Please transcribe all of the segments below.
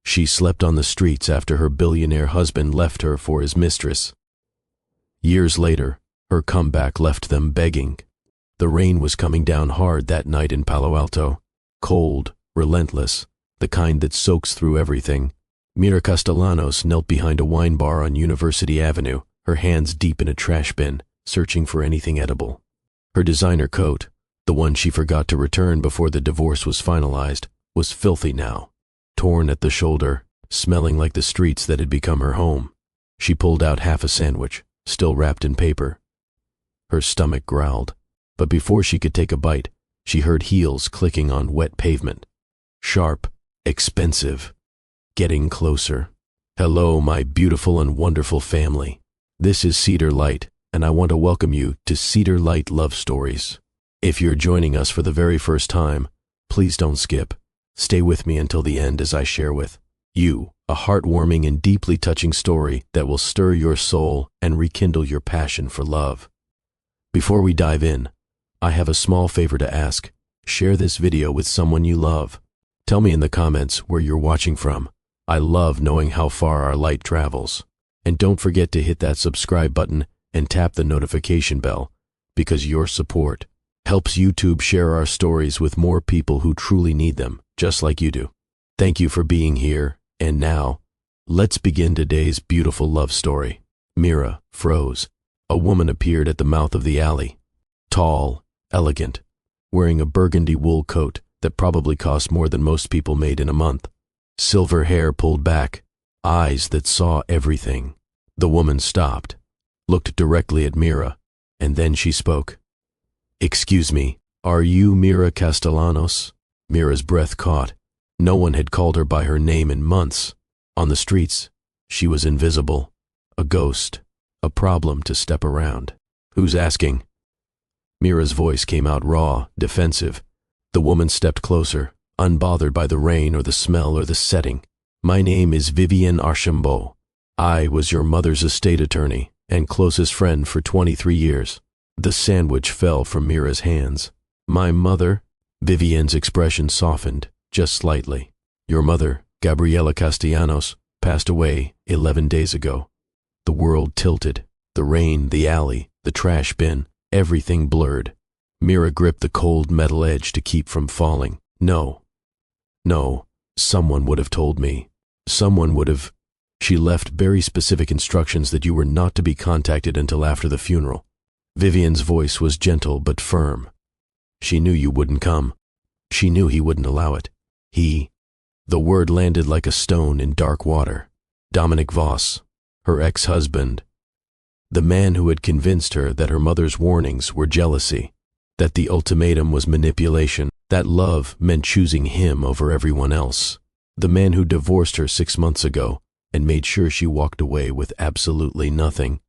She slept on the streets after her billionaire husband left her for his mistress. Years later, her comeback left them begging. The rain was coming down hard that night in Palo Alto. Cold, relentless, the kind that soaks through everything. Mira Castellanos knelt behind a wine bar on University Avenue, her hands deep in a trash bin, searching for anything edible. Her designer coat, the one she forgot to return before the divorce was finalized, was filthy now, torn at the shoulder, smelling like the streets that had become her home. She pulled out half a sandwich, still wrapped in paper. Her stomach growled, but before she could take a bite, she heard heels clicking on wet pavement. Sharp, expensive, getting closer. Hello, my beautiful and wonderful family. This is Cedar Light, and I want to welcome you to Cedar Light Love Stories. If you're joining us for the very first time, please don't skip. Stay with me until the end as I share with you a heartwarming and deeply touching story that will stir your soul and rekindle your passion for love. Before we dive in, I have a small favor to ask. Share this video with someone you love. Tell me in the comments where you're watching from. I love knowing how far our light travels. And don't forget to hit that subscribe button and tap the notification bell, because your support helps YouTube share our stories with more people who truly need them, just like you do. Thank you for being here, and now, let's begin today's beautiful love story. Mira froze. A woman appeared at the mouth of the alley. Tall, elegant, wearing a burgundy wool coat that probably cost more than most people made in a month. Silver hair pulled back, eyes that saw everything. The woman stopped, looked directly at Mira, and then she spoke. "Excuse me, are you Mira Castellanos?" Mira's breath caught. No one had called her by her name in months. On the streets, she was invisible, a ghost, a problem to step around. "Who's asking?" Mira's voice came out raw, defensive. The woman stepped closer, unbothered by the rain or the smell or the setting. "My name is Vivienne Archambault. I was your mother's estate attorney and closest friend for 23 years. The sandwich fell from Mira's hands. "My mother?" Vivienne's expression softened, just slightly. "Your mother, Gabriela Castellanos, passed away 11 days ago." The world tilted. The rain, the alley, the trash bin, everything blurred. Mira gripped the cold metal edge to keep from falling. No, someone would have told me. Someone would have. She left very specific instructions that you were not to be contacted until after the funeral. Vivienne's voice was gentle but firm. "She knew you wouldn't come. She knew he wouldn't allow it. The word landed like a stone in dark water. Dominic Voss, her ex-husband. The man who had convinced her that her mother's warnings were jealousy, that the ultimatum was manipulation, that love meant choosing him over everyone else. The man who divorced her 6 months ago and made sure she walked away with absolutely nothing.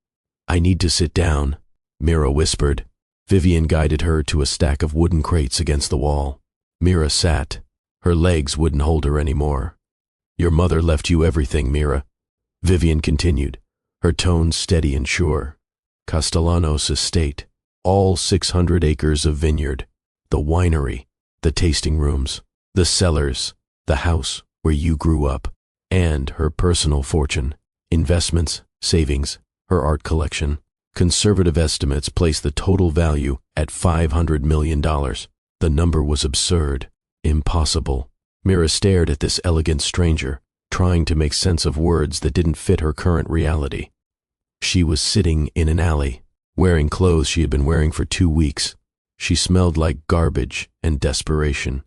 "I need to sit down," Mira whispered. Vivienne guided her to a stack of wooden crates against the wall. Mira sat. Her legs wouldn't hold her anymore. "Your mother left you everything, Mira," Vivienne continued, her tone steady and sure. "Castellanos estate, all 600 acres of vineyard, the winery, the tasting rooms, the cellars, the house where you grew up, and her personal fortune, investments, savings, her art collection. Conservative estimates place the total value at $500 million. The number was absurd, impossible. Mira stared at this elegant stranger, trying to make sense of words that didn't fit her current reality. She was sitting in an alley, wearing clothes she had been wearing for 2 weeks. She smelled like garbage and desperation.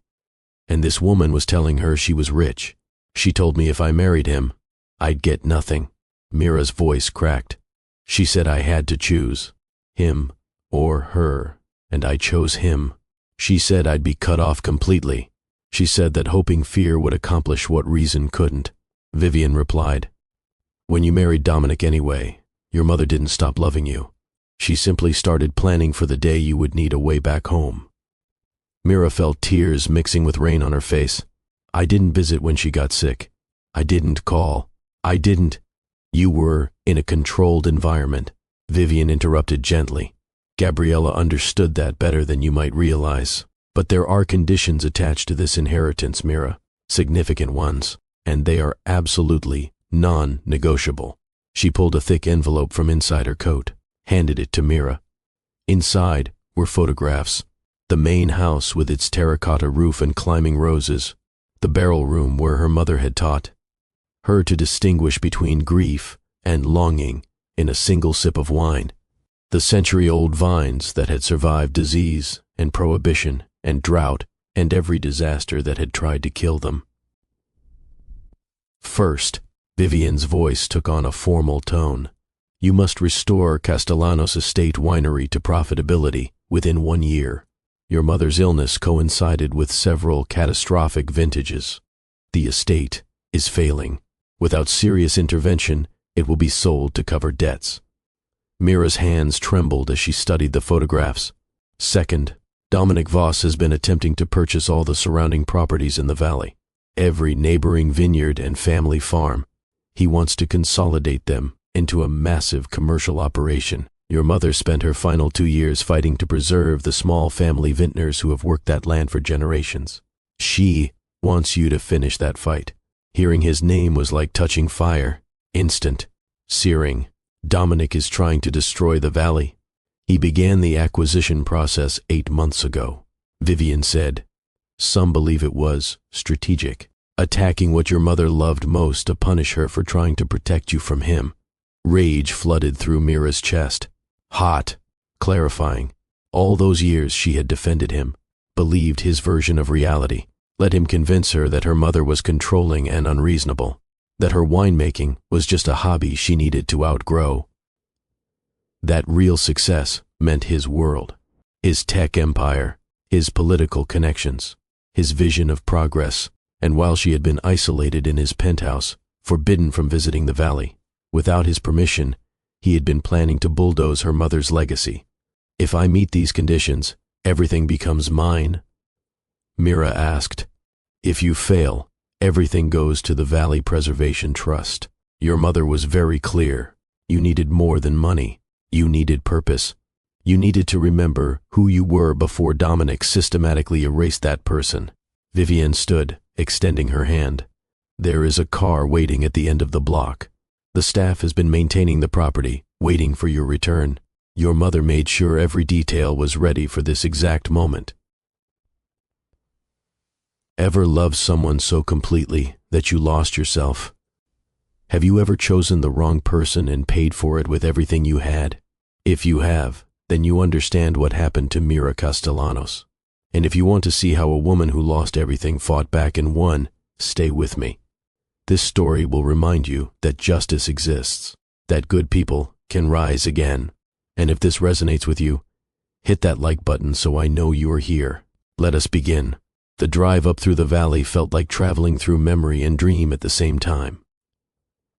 And this woman was telling her she was rich. "She told me if I married him, I'd get nothing." Mira's voice cracked. "She said I had to choose, him or her, and I chose him. She said I'd be cut off completely. She said that hoping fear would accomplish what reason couldn't." Vivienne replied, "When you married Dominic anyway, your mother didn't stop loving you. She simply started planning for the day you would need a way back home." Mira felt tears mixing with rain on her face. "I didn't visit when she got sick. I didn't call. I didn't." "You were in a controlled environment," Vivienne interrupted gently. "Gabriela understood that better than you might realize. But there are conditions attached to this inheritance, Mira, significant ones. and they are absolutely non-negotiable. She pulled a thick envelope from inside her coat, handed it to Mira. Inside were photographs. The main house with its terracotta roof and climbing roses. The barrel room where her mother had taught her to distinguish between grief and longing in a single sip of wine. The century-old vines that had survived disease and prohibition and drought and every disaster that had tried to kill them. First, Vivian's voice took on a formal tone. You must restore Castellanos Estate Winery to profitability within 1 year. Your mother's illness coincided with several catastrophic vintages. The estate is failing. Without serious intervention, it will be sold to cover debts. Mira's hands trembled as she studied the photographs. Second, Dominic Voss has been attempting to purchase all the surrounding properties in the valley, every neighboring vineyard and family farm. He wants to consolidate them into a massive commercial operation. Your mother spent her final 2 years fighting to preserve the small family vintners who have worked that land for generations. She wants you to finish that fight. Hearing his name was like touching fire, instant, searing. Dominic is trying to destroy the valley. He began the acquisition process 8 months ago. Vivian said, some believe it was strategic, attacking what your mother loved most to punish her for trying to protect you from him. Rage flooded through Mira's chest. Hot, clarifying. All those years she had defended him, believed his version of reality, let him convince her that her mother was controlling and unreasonable, that her winemaking was just a hobby she needed to outgrow. That real success meant his world, his tech empire, his political connections, his vision of progress, and while she had been isolated in his penthouse, forbidden from visiting the valley, without his permission, he had been planning to bulldoze her mother's legacy. If I meet these conditions, everything becomes mine? Mira asked. If you fail, everything goes to the Valley Preservation Trust. Your mother was very clear. You needed more than money. You needed purpose. You needed to remember who you were before Dominic systematically erased that person. Vivian stood, extending her hand. There is a car waiting at the end of the block. The staff has been maintaining the property, waiting for your return. Your mother made sure every detail was ready for this exact moment. Ever loved someone so completely that you lost yourself? Have you ever chosen the wrong person and paid for it with everything you had? If you have, then you understand what happened to Mira Castellanos. And if you want to see how a woman who lost everything fought back and won, stay with me. This story will remind you that justice exists, that good people can rise again. And if this resonates with you, hit that like button so I know you are here. Let us begin. The drive up through the valley felt like traveling through memory and dream at the same time.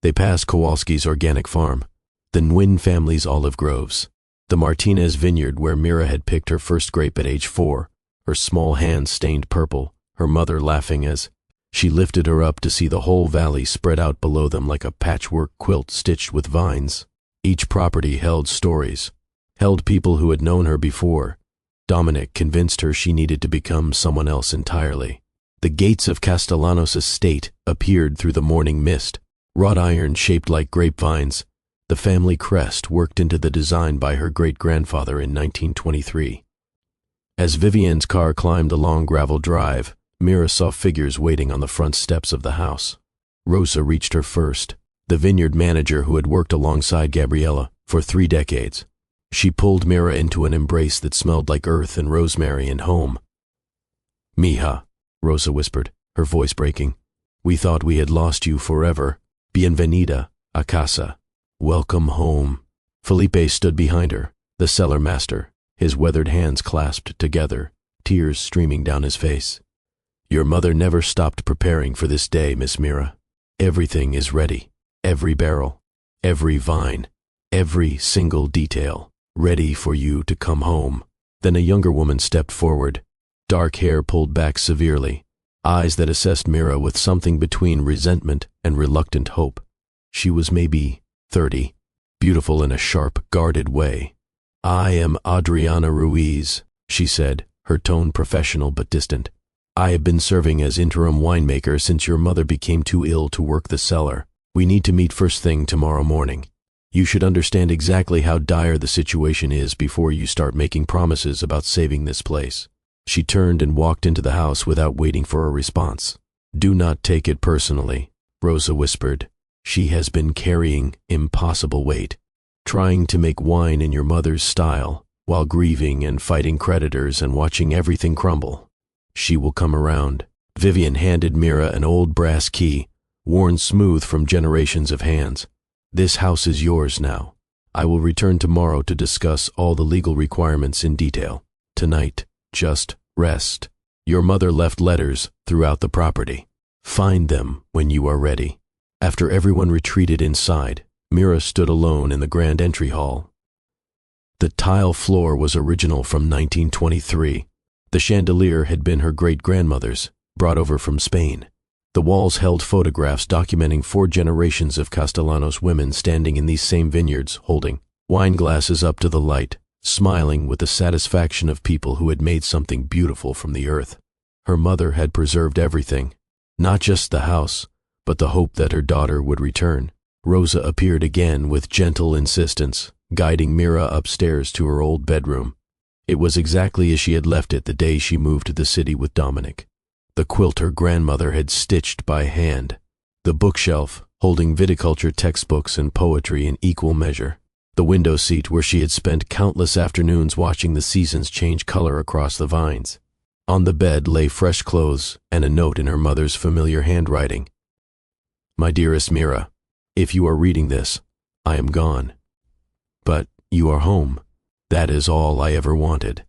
They passed Kowalski's organic farm, the Nguyen family's olive groves, the Martinez vineyard where Mira had picked her first grape at age 4, her small hands stained purple, her mother laughing as she lifted her up to see the whole valley spread out below them like a patchwork quilt stitched with vines. Each property held stories, held people who had known her before. Dominic convinced her she needed to become someone else entirely. The gates of Castellanos Estate appeared through the morning mist, wrought iron shaped like grapevines, the family crest worked into the design by her great-grandfather in 1923. As Vivian's car climbed a long gravel drive, Mira saw figures waiting on the front steps of the house. Rosa reached her first, the vineyard manager who had worked alongside Gabriella for 3 decades. She pulled Mira into an embrace that smelled like earth and rosemary and home. Mija, Rosa whispered, her voice breaking. We thought we had lost you forever. Bienvenida a casa. Welcome home. Felipe stood behind her, the cellar master, his weathered hands clasped together, tears streaming down his face. Your mother never stopped preparing for this day, Miss Mira. Everything is ready. Every barrel, every vine, every single detail, ready for you to come home. Then a younger woman stepped forward, dark hair pulled back severely, eyes that assessed Mira with something between resentment and reluctant hope. She was maybe 30, beautiful in a sharp, guarded way. I am Adriana Ruiz, she said, her tone professional but distant. I have been serving as interim winemaker since your mother became too ill to work the cellar. We need to meet first thing tomorrow morning. You should understand exactly how dire the situation is before you start making promises about saving this place." She turned and walked into the house without waiting for a response. "Do not take it personally," Rosa whispered. "She has been carrying impossible weight, trying to make wine in your mother's style, while grieving and fighting creditors and watching everything crumble. She will come around." Vivian handed Mira an old brass key, worn smooth from generations of hands. "This house is yours now. I will return tomorrow to discuss all the legal requirements in detail. Tonight, just rest. Your mother left letters throughout the property. Find them when you are ready." After everyone retreated inside, Mira stood alone in the grand entry hall. The tile floor was original from 1923. The chandelier had been her great-grandmother's, brought over from Spain. The walls held photographs documenting 4 generations of Castellanos women standing in these same vineyards, holding wine glasses up to the light, smiling with the satisfaction of people who had made something beautiful from the earth. Her mother had preserved everything, not just the house, but the hope that her daughter would return. Rosa appeared again with gentle insistence, guiding Mira upstairs to her old bedroom. It was exactly as she had left it the day she moved to the city with Dominic. The quilt her grandmother had stitched by hand. The bookshelf, holding viticulture textbooks and poetry in equal measure. The window seat where she had spent countless afternoons watching the seasons change color across the vines. On the bed lay fresh clothes and a note in her mother's familiar handwriting. "My dearest Mira, if you are reading this, I am gone. But you are home. That is all I ever wanted.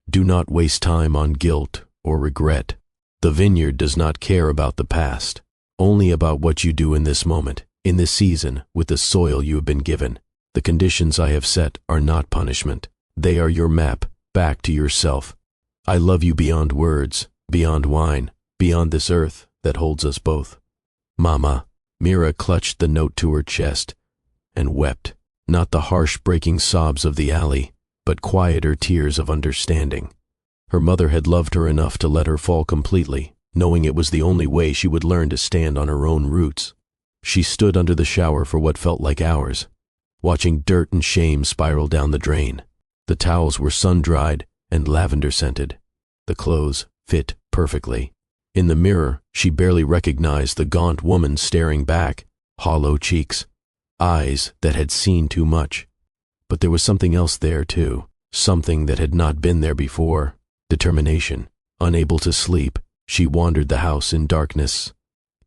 Do not waste time on guilt or regret. The vineyard does not care about the past, only about what you do in this moment, in this season, with the soil you have been given. The conditions I have set are not punishment. They are your map back to yourself. I love you beyond words, beyond wine, beyond this earth that holds us both. Mama." Mira clutched the note to her chest and wept, not the harsh breaking sobs of the alley, but quieter tears of understanding. Her mother had loved her enough to let her fall completely, knowing it was the only way she would learn to stand on her own roots. She stood under the shower for what felt like hours, watching dirt and shame spiral down the drain. The towels were sun-dried and lavender-scented. The clothes fit perfectly. In the mirror, she barely recognized the gaunt woman staring back, hollow cheeks, eyes that had seen too much. But there was something else there, too, something that had not been there before. Determination. Unable to sleep, she wandered the house in darkness.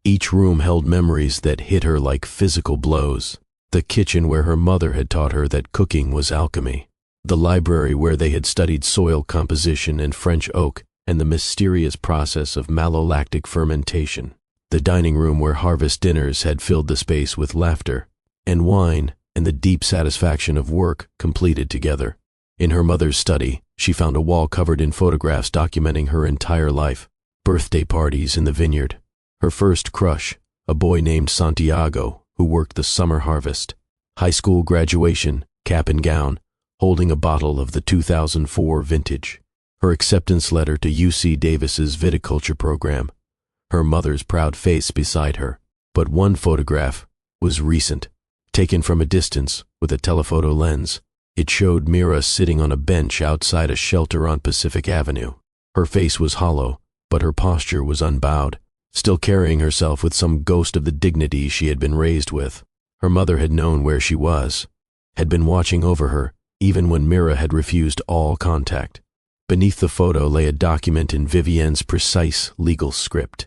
Each room held memories that hit her like physical blows. The kitchen where her mother had taught her that cooking was alchemy. The library where they had studied soil composition and French oak and the mysterious process of malolactic fermentation. The dining room where harvest dinners had filled the space with laughter and wine and the deep satisfaction of work completed together. In her mother's study, she found a wall covered in photographs documenting her entire life. Birthday parties in the vineyard. Her first crush, a boy named Santiago, who worked the summer harvest. High school graduation, cap and gown, holding a bottle of the 2004 vintage. Her acceptance letter to UC Davis's viticulture program. Her mother's proud face beside her. But one photograph was recent, taken from a distance with a telephoto lens. It showed Mira sitting on a bench outside a shelter on Pacific Avenue. Her face was hollow, but her posture was unbowed, still carrying herself with some ghost of the dignity she had been raised with. Her mother had known where she was, had been watching over her, even when Mira had refused all contact. Beneath the photo lay a document in Vivienne's precise legal script.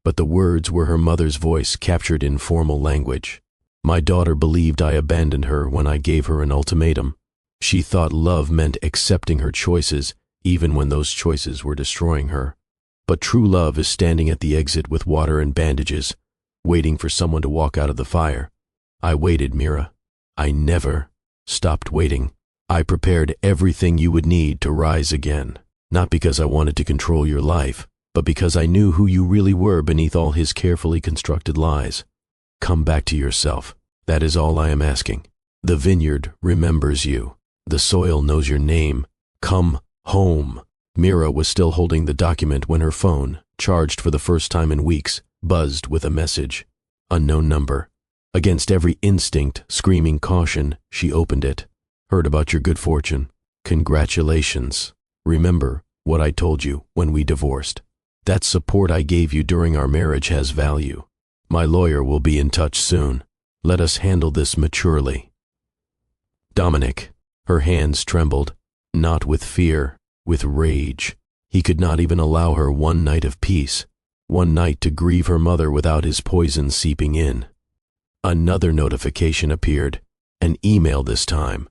But the words were her mother's voice captured in formal language. My daughter believed I abandoned her when I gave her an ultimatum. She thought love meant accepting her choices, even when those choices were destroying her. But true love is standing at the exit with water and bandages, waiting for someone to walk out of the fire. I waited, Mira. I never stopped waiting. I prepared everything you would need to rise again, not because I wanted to control your life, but because I knew who you really were beneath all his carefully constructed lies. Come back to yourself. That is all I am asking. The vineyard remembers you. The soil knows your name. Come home. Mira was still holding the document when her phone, charged for the first time in weeks, buzzed with a message. Unknown number. Against every instinct, screaming caution, she opened it. Heard about your good fortune. Congratulations. Remember what I told you when we divorced. That support I gave you during our marriage has value. My lawyer will be in touch soon. Let us handle this maturely. Dominic. Her hands trembled, not with fear, with rage. He could not even allow her one night of peace, one night to grieve her mother without his poison seeping in. Another notification appeared, an email this time.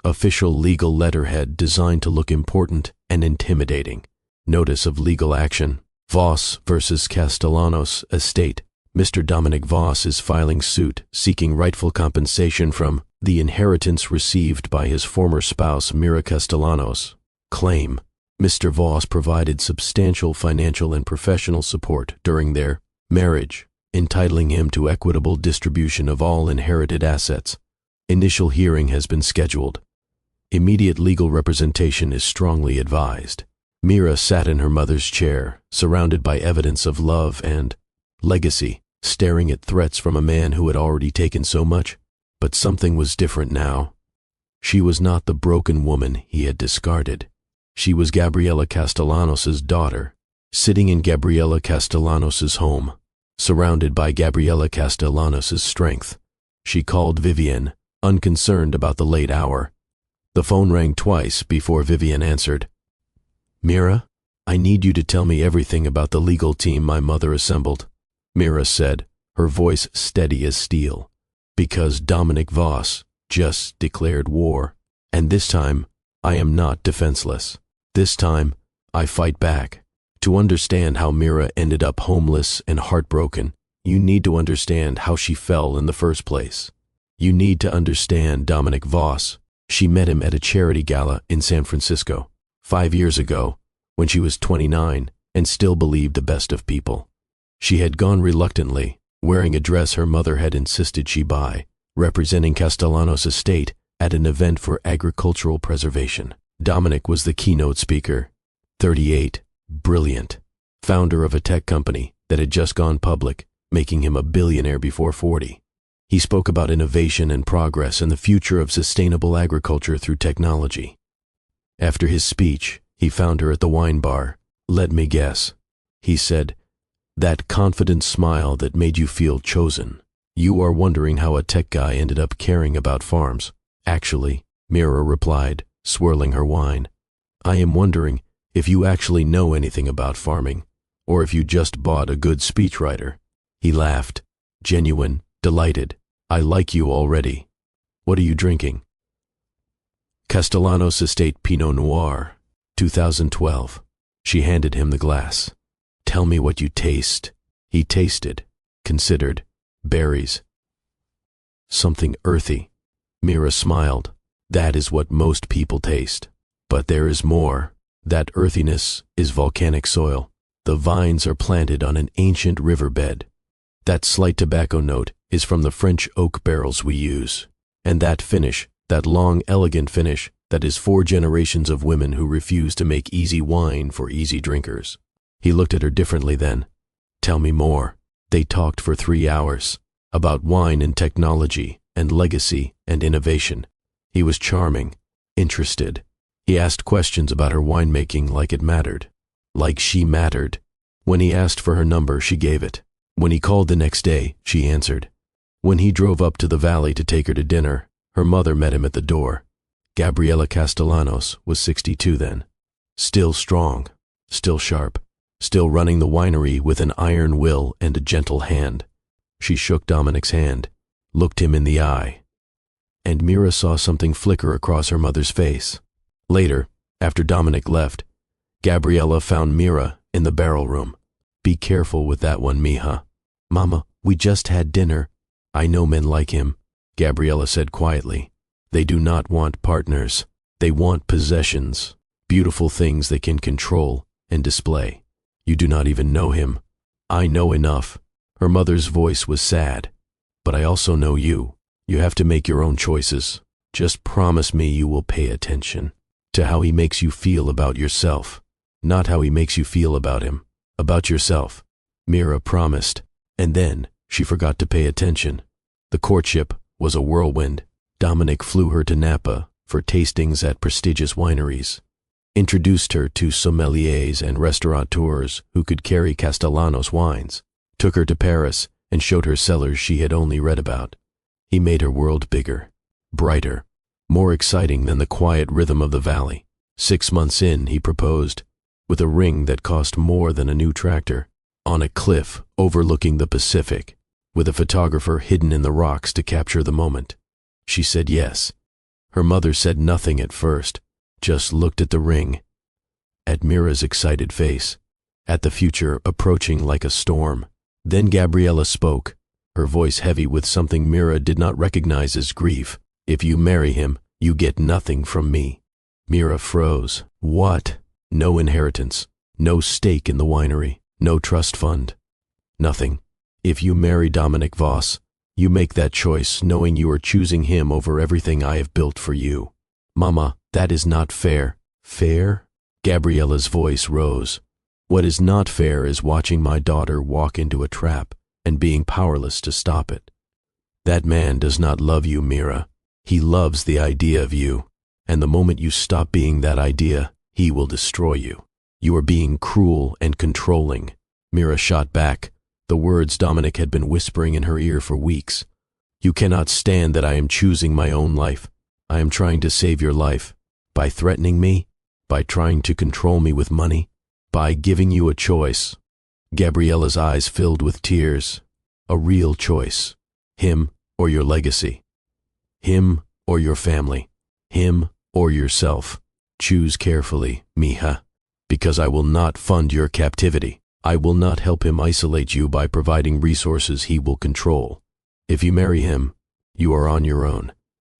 Official legal letterhead designed to look important and intimidating. Notice of legal action. Voss versus Castellanos estate. Mr. Dominic Voss is filing suit seeking rightful compensation from the inheritance received by his former spouse Mira Castellanos. Claim. Mr. Voss provided substantial financial and professional support during their marriage, entitling him to equitable distribution of all inherited assets. Initial hearing has been scheduled. Immediate legal representation is strongly advised. Mira sat in her mother's chair, surrounded by evidence of love and legacy, staring at threats from a man who had already taken so much. But something was different now. She was not the broken woman he had discarded. She was Gabriela Castellanos' daughter, sitting in Gabriela Castellanos' home, surrounded by Gabriela Castellanos' strength. She called Vivian, unconcerned about the late hour. The phone rang twice before Vivian answered. Mira, I need you to tell me everything about the legal team my mother assembled, Mira said, her voice steady as steel. Because Dominic Voss just declared war, and this time I am not defenseless. This time I fight back. To understand how Mira ended up homeless and heartbroken, you need to understand how she fell in the first place. You need to understand Dominic Voss. She met him at a charity gala in San Francisco 5 years ago, when she was 29 and still believed the best of people. She had gone reluctantly, wearing a dress her mother had insisted she buy, representing Castellanos' estate at an event for agricultural preservation. Dominic was the keynote speaker, 38, brilliant, founder of a tech company that had just gone public, making him a billionaire before 40. He spoke about innovation and progress and the future of sustainable agriculture through technology. After his speech, he found her at the wine bar. Let me guess, he said, that confident smile that made you feel chosen. You are wondering how a tech guy ended up caring about farms. Actually, Mira replied, swirling her wine, I am wondering if you actually know anything about farming, or if you just bought a good speechwriter. He laughed, genuine, delighted. I like you already. What are you drinking? Castellanos Estate Pinot Noir, 2012. She handed him the glass. Tell me what you taste. He tasted, considered, berries. Something earthy. Mira smiled. That is what most people taste. But there is more. That earthiness is volcanic soil. The vines are planted on an ancient riverbed. That slight tobacco note is from the French oak barrels we use. And that finish, that long, elegant finish, that is 4 generations of women who refuse to make easy wine for easy drinkers. He looked at her differently then. Tell me more. They talked for 3 hours, about wine and technology, and legacy and innovation. He was charming, interested. He asked questions about her winemaking like it mattered. Like she mattered. When he asked for her number, she gave it. When he called the next day, she answered. When he drove up to the valley to take her to dinner, her mother met him at the door. Gabriela Castellanos was 62 then. Still strong, still sharp, still running the winery with an iron will and a gentle hand. She shook Dominic's hand, looked him in the eye. And Mira saw something flicker across her mother's face. Later, after Dominic left, Gabriela found Mira in the barrel room. Be careful with that one, mija. Mama, we just had dinner. I know men like him, Gabriela said quietly. They do not want partners. They want possessions, beautiful things they can control and display. You do not even know him. I know enough. Her mother's voice was sad. But I also know you. You have to make your own choices. Just promise me you will pay attention to how he makes you feel about yourself. not how he makes you feel about him, about yourself. Mira promised, and then she forgot to pay attention. The courtship was a whirlwind. Dominic flew her to Napa for tastings at prestigious wineries, introduced her to sommeliers and restaurateurs who could carry Castellanos wines, took her to Paris and showed her cellars she had only read about. He made her world bigger, brighter, more exciting than the quiet rhythm of the valley. 6 months in, he proposed, with a ring that cost more than a new tractor, on a cliff overlooking the Pacific, with a photographer hidden in the rocks to capture the moment. She said yes. Her mother said nothing at first, just looked at the ring, at Mira's excited face, at the future approaching like a storm. Then Gabriella spoke, her voice heavy with something Mira did not recognize as grief. If you marry him, you get nothing from me. Mira froze. What? No inheritance, no stake in the winery, no trust fund. Nothing. If you marry Dominic Voss, you make that choice knowing you are choosing him over everything I have built for you. Mama, that is not fair. Fair? Gabriella's voice rose. What is not fair is watching my daughter walk into a trap and being powerless to stop it. That man does not love you, Mira. He loves the idea of you, and the moment you stop being that idea, he will destroy you. You are being cruel and controlling. Mira shot back, the words Dominic had been whispering in her ear for weeks. You cannot stand that I am choosing my own life. I am trying to save your life. By threatening me? By trying to control me with money? By giving you a choice. Gabriella's eyes filled with tears. A real choice. Him or your legacy. Him or your family. Him or yourself. Choose carefully, mija, because I will not fund your captivity. I will not help him isolate you by providing resources he will control. If you marry him, you are on your own.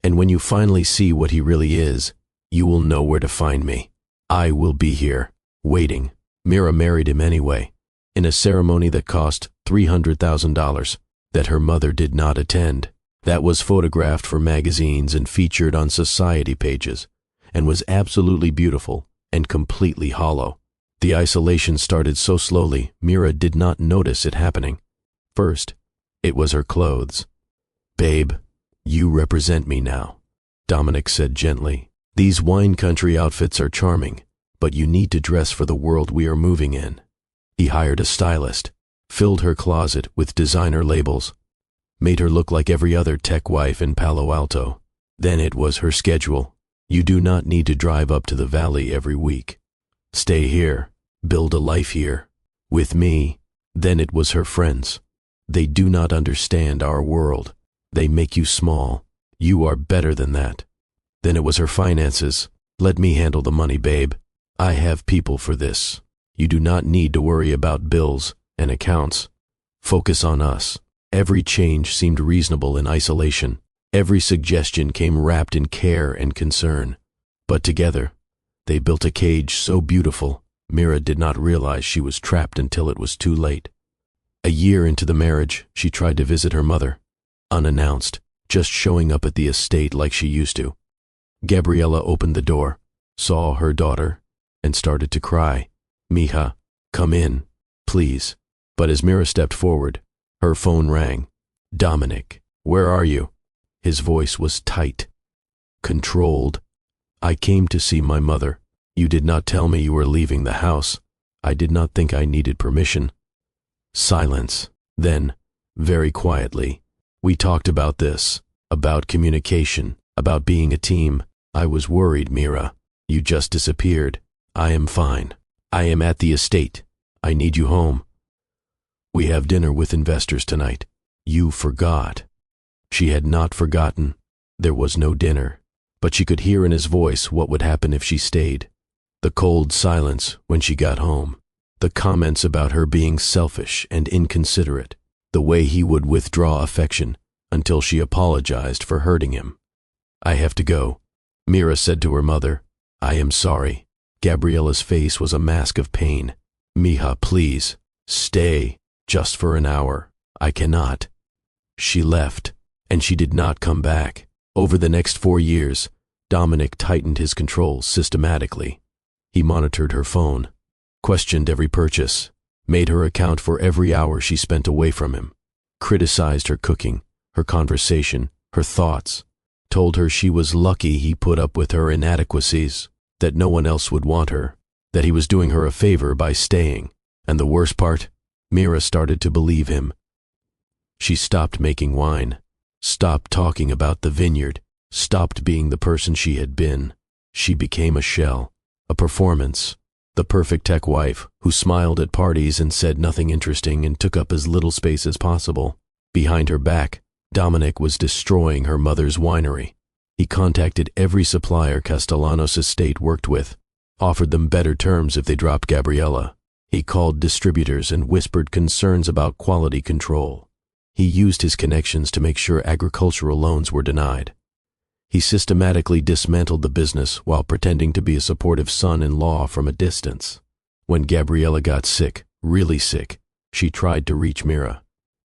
And when you finally see what he really is, you will know where to find me. I will be here, waiting. Mira married him anyway, in a ceremony that cost $300,000, that her mother did not attend, that was photographed for magazines and featured on society pages, and was absolutely beautiful and completely hollow. The isolation started so slowly, Mira did not notice it happening. First, it was her clothes. Babe, you represent me now, Dominic said gently. These wine country outfits are charming, but you need to dress for the world we are moving in. He hired a stylist, filled her closet with designer labels, made her look like every other tech wife in Palo Alto. Then it was her schedule. You do not need to drive up to the valley every week. Stay here, build a life here, with me. Then it was her friends. They do not understand our world. They make you small. You are better than that. Then it was her finances. Let me handle the money, babe. I have people for this. You do not need to worry about bills and accounts. Focus on us. Every change seemed reasonable in isolation. Every suggestion came wrapped in care and concern. But together, they built a cage so beautiful, Mira did not realize she was trapped until it was too late. A year into the marriage, she tried to visit her mother, unannounced, just showing up at the estate like she used to. Gabriella opened the door, saw her daughter, and started to cry. Mija, come in, please. But as Mira stepped forward, her phone rang. Dominic, where are you? His voice was tight, controlled. I came to see my mother. You did not tell me you were leaving the house. I did not think I needed permission. Silence. Then, very quietly, we talked about this, about communication, about being a team. I was worried, Mira. You just disappeared. I am fine. I am at the estate. I need you home. We have dinner with investors tonight. You forgot. She had not forgotten. There was no dinner, but she could hear in his voice what would happen if she stayed. The cold silence when she got home. The comments about her being selfish and inconsiderate. The way he would withdraw affection until she apologized for hurting him. I have to go, Mira said to her mother. I am sorry. Gabriella's face was a mask of pain. Mija, please, stay, just for an hour. I cannot. She left, and she did not come back. Over the next 4 years, Dominic tightened his controls systematically. He monitored her phone, questioned every purchase, made her account for every hour she spent away from him, criticized her cooking, her conversation, her thoughts, told her she was lucky he put up with her inadequacies, that no one else would want her, that he was doing her a favor by staying, and the worst part, Mira started to believe him. She stopped making wine, stopped talking about the vineyard, stopped being the person she had been. She became a shell, a performance, the perfect tech wife who smiled at parties and said nothing interesting and took up as little space as possible. Behind her back, Dominic was destroying her mother's winery. He contacted every supplier Castellanos estate worked with, offered them better terms if they dropped Gabriella. He called distributors and whispered concerns about quality control. He used his connections to make sure agricultural loans were denied. He systematically dismantled the business while pretending to be a supportive son-in-law from a distance. When Gabriella got sick, really sick, she tried to reach Mira,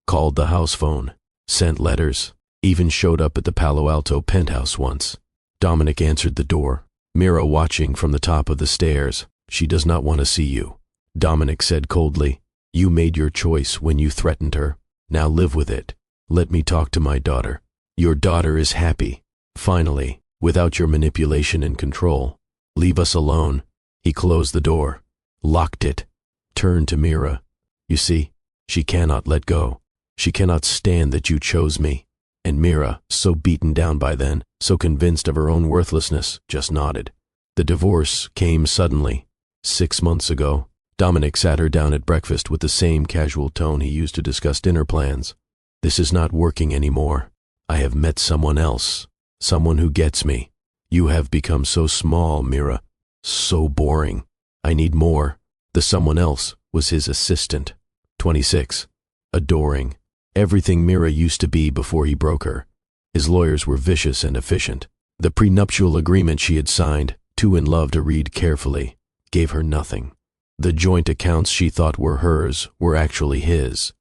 called the house phone, sent letters, even showed up at the Palo Alto penthouse once. Dominic answered the door, Mira watching from the top of the stairs. She does not want to see you. Dominic said coldly, you made your choice when you threatened her. Now live with it. Let me talk to my daughter. Your daughter is happy. Finally, without your manipulation and control. Leave us alone. He closed the door, locked it, turned to Mira. You see, she cannot let go. She cannot stand that you chose me. And Mira, so beaten down by then, so convinced of her own worthlessness, just nodded. The divorce came suddenly. 6 months ago, Dominic sat her down at breakfast with the same casual tone he used to discuss dinner plans. This is not working anymore. I have met someone else, someone who gets me. You have become so small, Mira, so boring. I need more. The someone else was his assistant, 26, adoring, everything Mira used to be before he broke her. His lawyers were vicious and efficient. The prenuptial agreement she had signed, too in love to read carefully, gave her nothing. The joint accounts she thought were hers were actually his.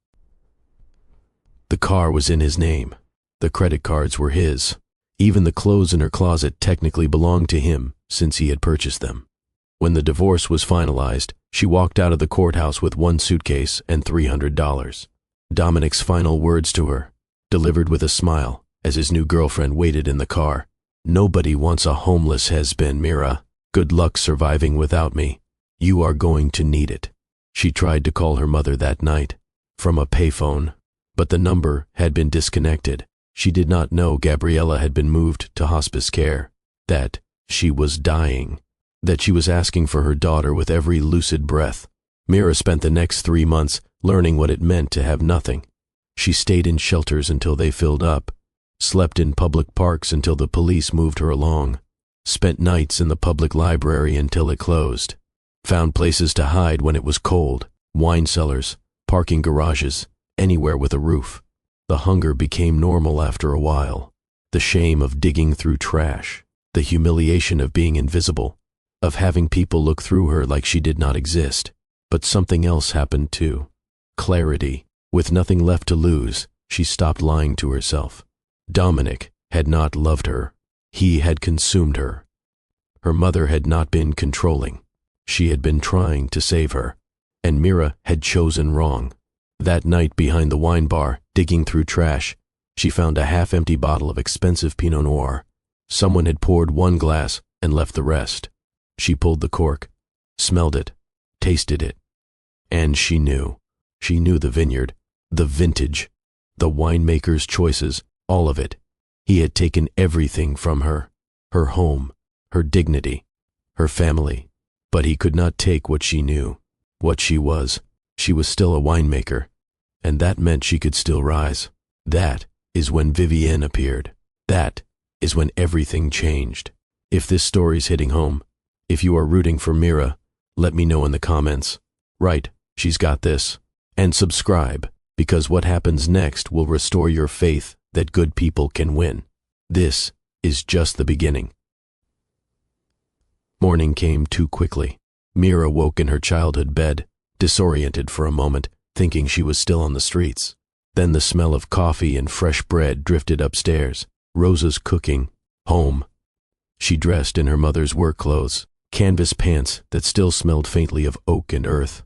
The car was in his name. The credit cards were his. Even the clothes in her closet technically belonged to him since he had purchased them. When the divorce was finalized, she walked out of the courthouse with one suitcase and $300. Dominic's final words to her, delivered with a smile as his new girlfriend waited in the car. Nobody wants a homeless has-been, Mira. Good luck surviving without me. You are going to need it. She tried to call her mother that night, from a payphone, but the number had been disconnected. She did not know Gabriella had been moved to hospice care, that she was dying, that she was asking for her daughter with every lucid breath. Mira spent the next 3 months learning what it meant to have nothing. She stayed in shelters until they filled up, slept in public parks until the police moved her along, spent nights in the public library until it closed, found places to hide when it was cold, wine cellars, parking garages, anywhere with a roof. The hunger became normal after a while, the shame of digging through trash, the humiliation of being invisible, of having people look through her like she did not exist. But something else happened too. Clarity. With nothing left to lose, she stopped lying to herself. Dominic had not loved her. He had consumed her. Her mother had not been controlling. She had been trying to save her. And Mira had chosen wrong. That night behind the wine bar, digging through trash, she found a half-empty bottle of expensive Pinot Noir. Someone had poured one glass and left the rest. She pulled the cork, smelled it, tasted it. And she knew. She knew the vineyard, the vintage, the winemaker's choices, all of it. He had taken everything from her, her home, her dignity, her family. But he could not take what she knew, what she was. She was still a winemaker, and that meant she could still rise. That is when Vivienne appeared. That is when everything changed. If this story's hitting home, if you are rooting for Mira, let me know in the comments. Write, she's got this. And subscribe, because what happens next will restore your faith that good people can win. This is just the beginning. Morning came too quickly. Mira woke in her childhood bed, disoriented for a moment, thinking she was still on the streets. Then the smell of coffee and fresh bread drifted upstairs. Rosa's cooking. Home. She dressed in her mother's work clothes, canvas pants that still smelled faintly of oak and earth,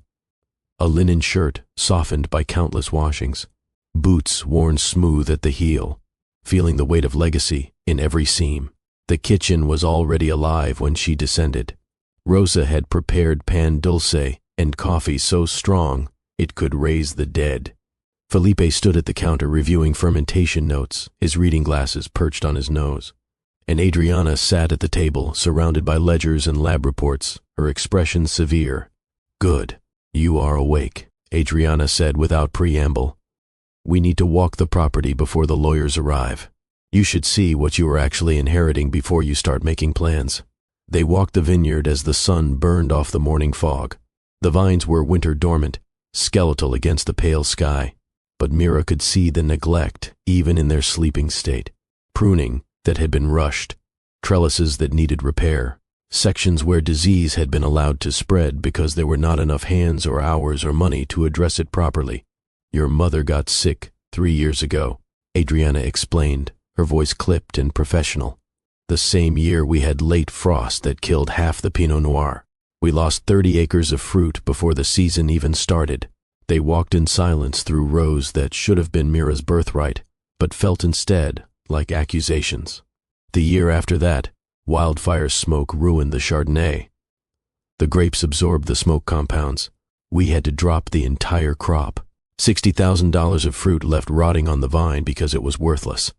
a linen shirt softened by countless washings, boots worn smooth at the heel, feeling the weight of legacy in every seam. The kitchen was already alive when she descended. Rosa had prepared pan dulce and coffee so strong it could raise the dead. Felipe stood at the counter reviewing fermentation notes, his reading glasses perched on his nose. And Adriana sat at the table, surrounded by ledgers and lab reports, her expression severe. "Good. You are awake," Adriana said without preamble. "We need to walk the property before the lawyers arrive. You should see what you are actually inheriting before you start making plans." They walked the vineyard as the sun burned off the morning fog. The vines were winter dormant, skeletal against the pale sky, but Mira could see the neglect even in their sleeping state. Pruning that had been rushed, trellises that needed repair, sections where disease had been allowed to spread because there were not enough hands or hours or money to address it properly. "Your mother got sick 3 years ago," Adriana explained, her voice clipped and professional. "The same year we had late frost that killed half the Pinot Noir. We lost 30 acres of fruit before the season even started." They walked in silence through rows that should have been Mira's birthright, but felt instead like accusations. The year after that, wildfire smoke ruined the Chardonnay. The grapes absorbed the smoke compounds. We had to drop the entire crop. $60,000 of fruit left rotting on the vine because it was worthless.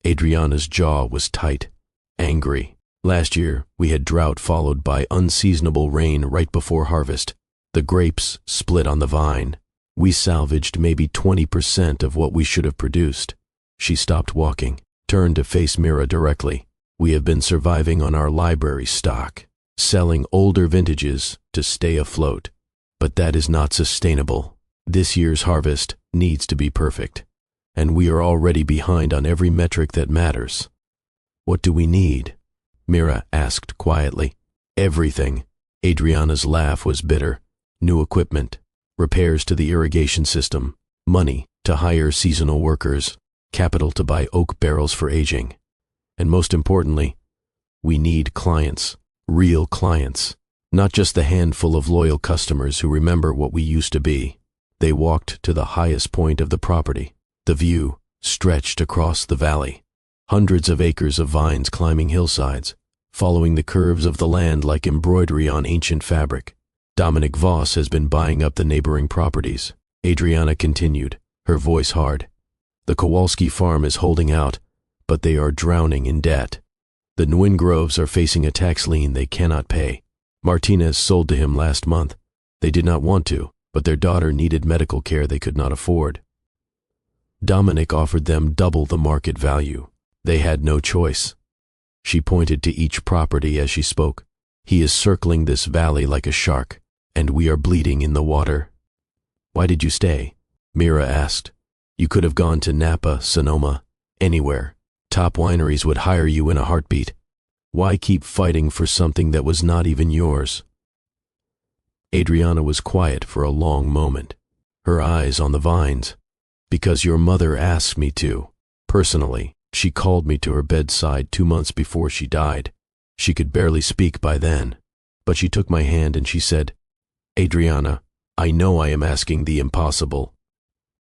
Adriana's jaw was tight, angry. Last year, we had drought followed by unseasonable rain right before harvest. The grapes split on the vine. We salvaged maybe 20% of what we should have produced. She stopped walking, turned to face Mira directly. "We have been surviving on our library stock, selling older vintages to stay afloat. But that is not sustainable. This year's harvest needs to be perfect, and we are already behind on every metric that matters." "What do we need?" Mira asked quietly. "Everything." Adriana's laugh was bitter. "New equipment, repairs to the irrigation system, money to hire seasonal workers, capital to buy oak barrels for aging. And most importantly, we need clients, real clients, not just the handful of loyal customers who remember what we used to be." They walked to the highest point of the property. The view stretched across the valley. Hundreds of acres of vines climbing hillsides, following the curves of the land like embroidery on ancient fabric. "Dominic Voss has been buying up the neighboring properties," Adriana continued, her voice hard. "The Kowalski farm is holding out, but they are drowning in debt. The Nguyen Groves are facing a tax lien they cannot pay. Martinez sold to him last month. They did not want to, but their daughter needed medical care they could not afford. Dominic offered them double the market value. They had no choice." She pointed to each property as she spoke. "He is circling this valley like a shark, and we are bleeding in the water." "Why did you stay?" Mira asked. "You could have gone to Napa, Sonoma, anywhere. Top wineries would hire you in a heartbeat. Why keep fighting for something that was not even yours?" Adriana was quiet for a long moment, her eyes on the vines. "Because your mother asked me to. Personally, she called me to her bedside 2 months before she died. She could barely speak by then, but she took my hand and she said, 'Adriana, I know I am asking the impossible,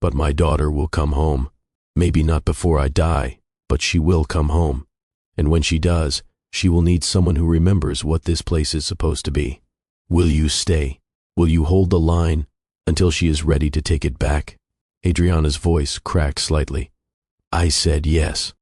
but my daughter will come home. Maybe not before I die, but she will come home. And when she does, she will need someone who remembers what this place is supposed to be. Will you stay? Will you hold the line until she is ready to take it back?' Adriana's voice cracked slightly. I said yes.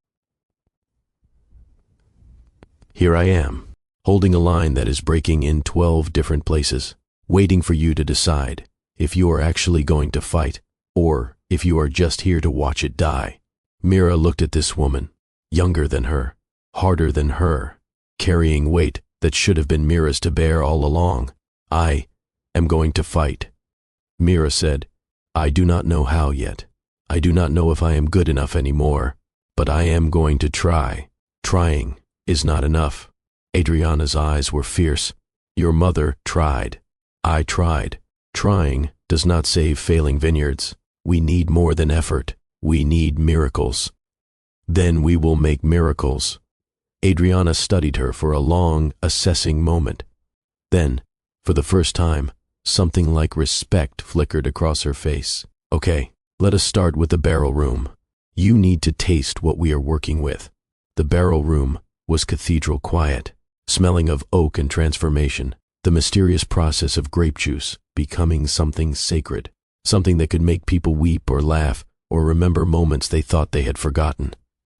Here I am, holding a line that is breaking in 12 different places, waiting for you to decide if you are actually going to fight or if you are just here to watch it die." Mira looked at this woman, younger than her, harder than her, carrying weight that should have been Mira's to bear all along. "I am going to fight." Mira said, "I do not know how yet. I do not know if I am good enough anymore, but I am going to try. Trying is not enough." Adriana's eyes were fierce. "Your mother tried. I tried. Trying does not save failing vineyards. We need more than effort. We need miracles. Then we will make miracles." Adriana studied her for a long, assessing moment. Then, for the first time, something like respect flickered across her face. Okay, let us start with the barrel room. You need to taste what we are working with. The barrel room was cathedral quiet, smelling of oak and transformation, the mysterious process of grape juice becoming something sacred, something that could make people weep or laugh or remember moments they thought they had forgotten.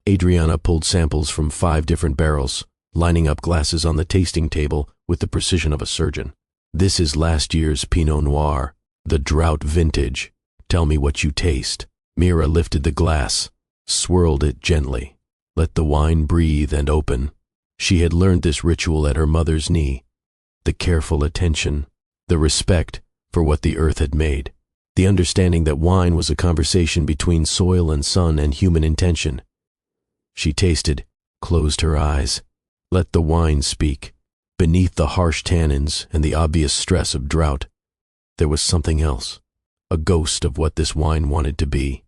Adriana pulled samples from 5 different barrels, lining up glasses on the tasting table with the precision of a surgeon. This is last year's Pinot Noir, the drought vintage. Tell me what you taste. Mira lifted the glass, swirled it gently. Let the wine breathe and open. She had learned this ritual at her mother's knee. The careful attention, the respect for what the earth had made, the understanding that wine was a conversation between soil and sun and human intention. She tasted, closed her eyes. Let the wine speak. Beneath the harsh tannins and the obvious stress of drought, there was something else, a ghost of what this wine wanted to be.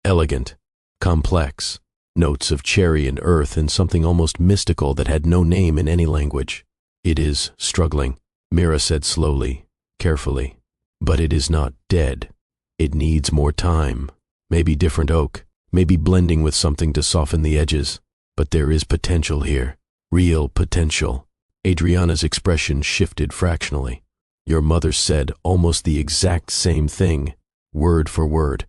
Elegant, complex, notes of cherry and earth and something almost mystical that had no name in any language. It is struggling, Mira said slowly, carefully. But it is not dead. It needs more time, maybe different oak, maybe blending with something to soften the edges. But there is potential here, real potential. Adriana's expression shifted fractionally. Your mother said almost the exact same thing, word for word.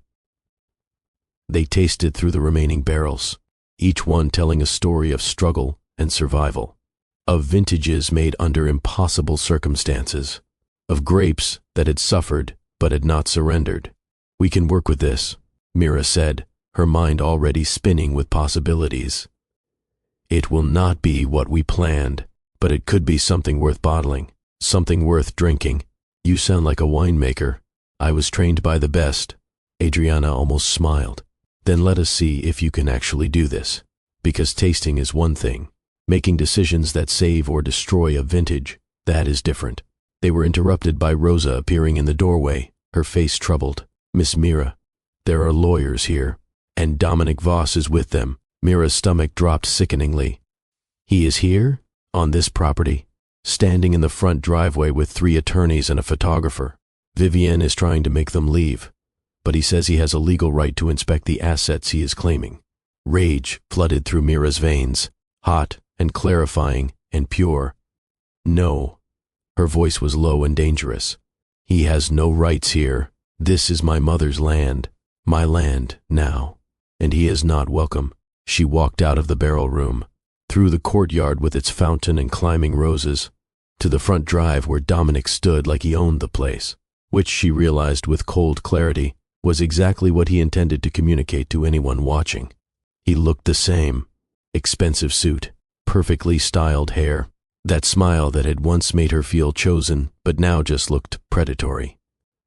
They tasted through the remaining barrels, each one telling a story of struggle and survival, of vintages made under impossible circumstances, of grapes that had suffered but had not surrendered. We can work with this, Mira said, her mind already spinning with possibilities. It will not be what we planned, but it could be something worth bottling, something worth drinking. You sound like a winemaker. I was trained by the best. Adriana almost smiled. Then let us see if you can actually do this. Because tasting is one thing. Making decisions that save or destroy a vintage, that is different. They were interrupted by Rosa appearing in the doorway, her face troubled. Miss Mira, there are lawyers here, and Dominic Voss is with them. Mira's stomach dropped sickeningly. He is here? On this property? Standing in the front driveway with 3 attorneys and a photographer. Vivienne is trying to make them leave, but he says he has a legal right to inspect the assets he is claiming. Rage flooded through Mira's veins, hot and clarifying and pure. No. Her voice was low and dangerous. He has no rights here. This is my mother's land, my land now, and he is not welcome. She walked out of the barrel room, through the courtyard with its fountain and climbing roses, to the front drive where Dominic stood like he owned the place, which she realized with cold clarity was exactly what he intended to communicate to anyone watching. He looked the same. Expensive suit, perfectly styled hair, that smile that had once made her feel chosen but now just looked predatory.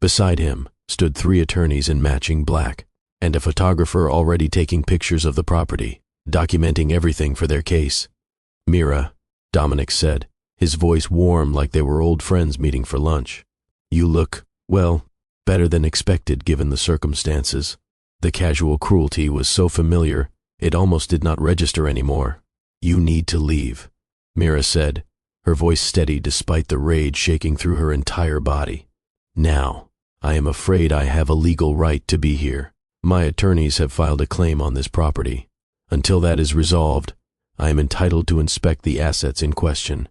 Beside him stood 3 attorneys in matching black, and a photographer already taking pictures of the property, documenting everything for their case. Mira, Dominic said, his voice warm like they were old friends meeting for lunch. You look, well, better than expected given the circumstances. The casual cruelty was so familiar, it almost did not register anymore. You need to leave, Mira said, her voice steady despite the rage shaking through her entire body. Now, I am afraid I have a legal right to be here. My attorneys have filed a claim on this property. Until that is resolved, I am entitled to inspect the assets in question.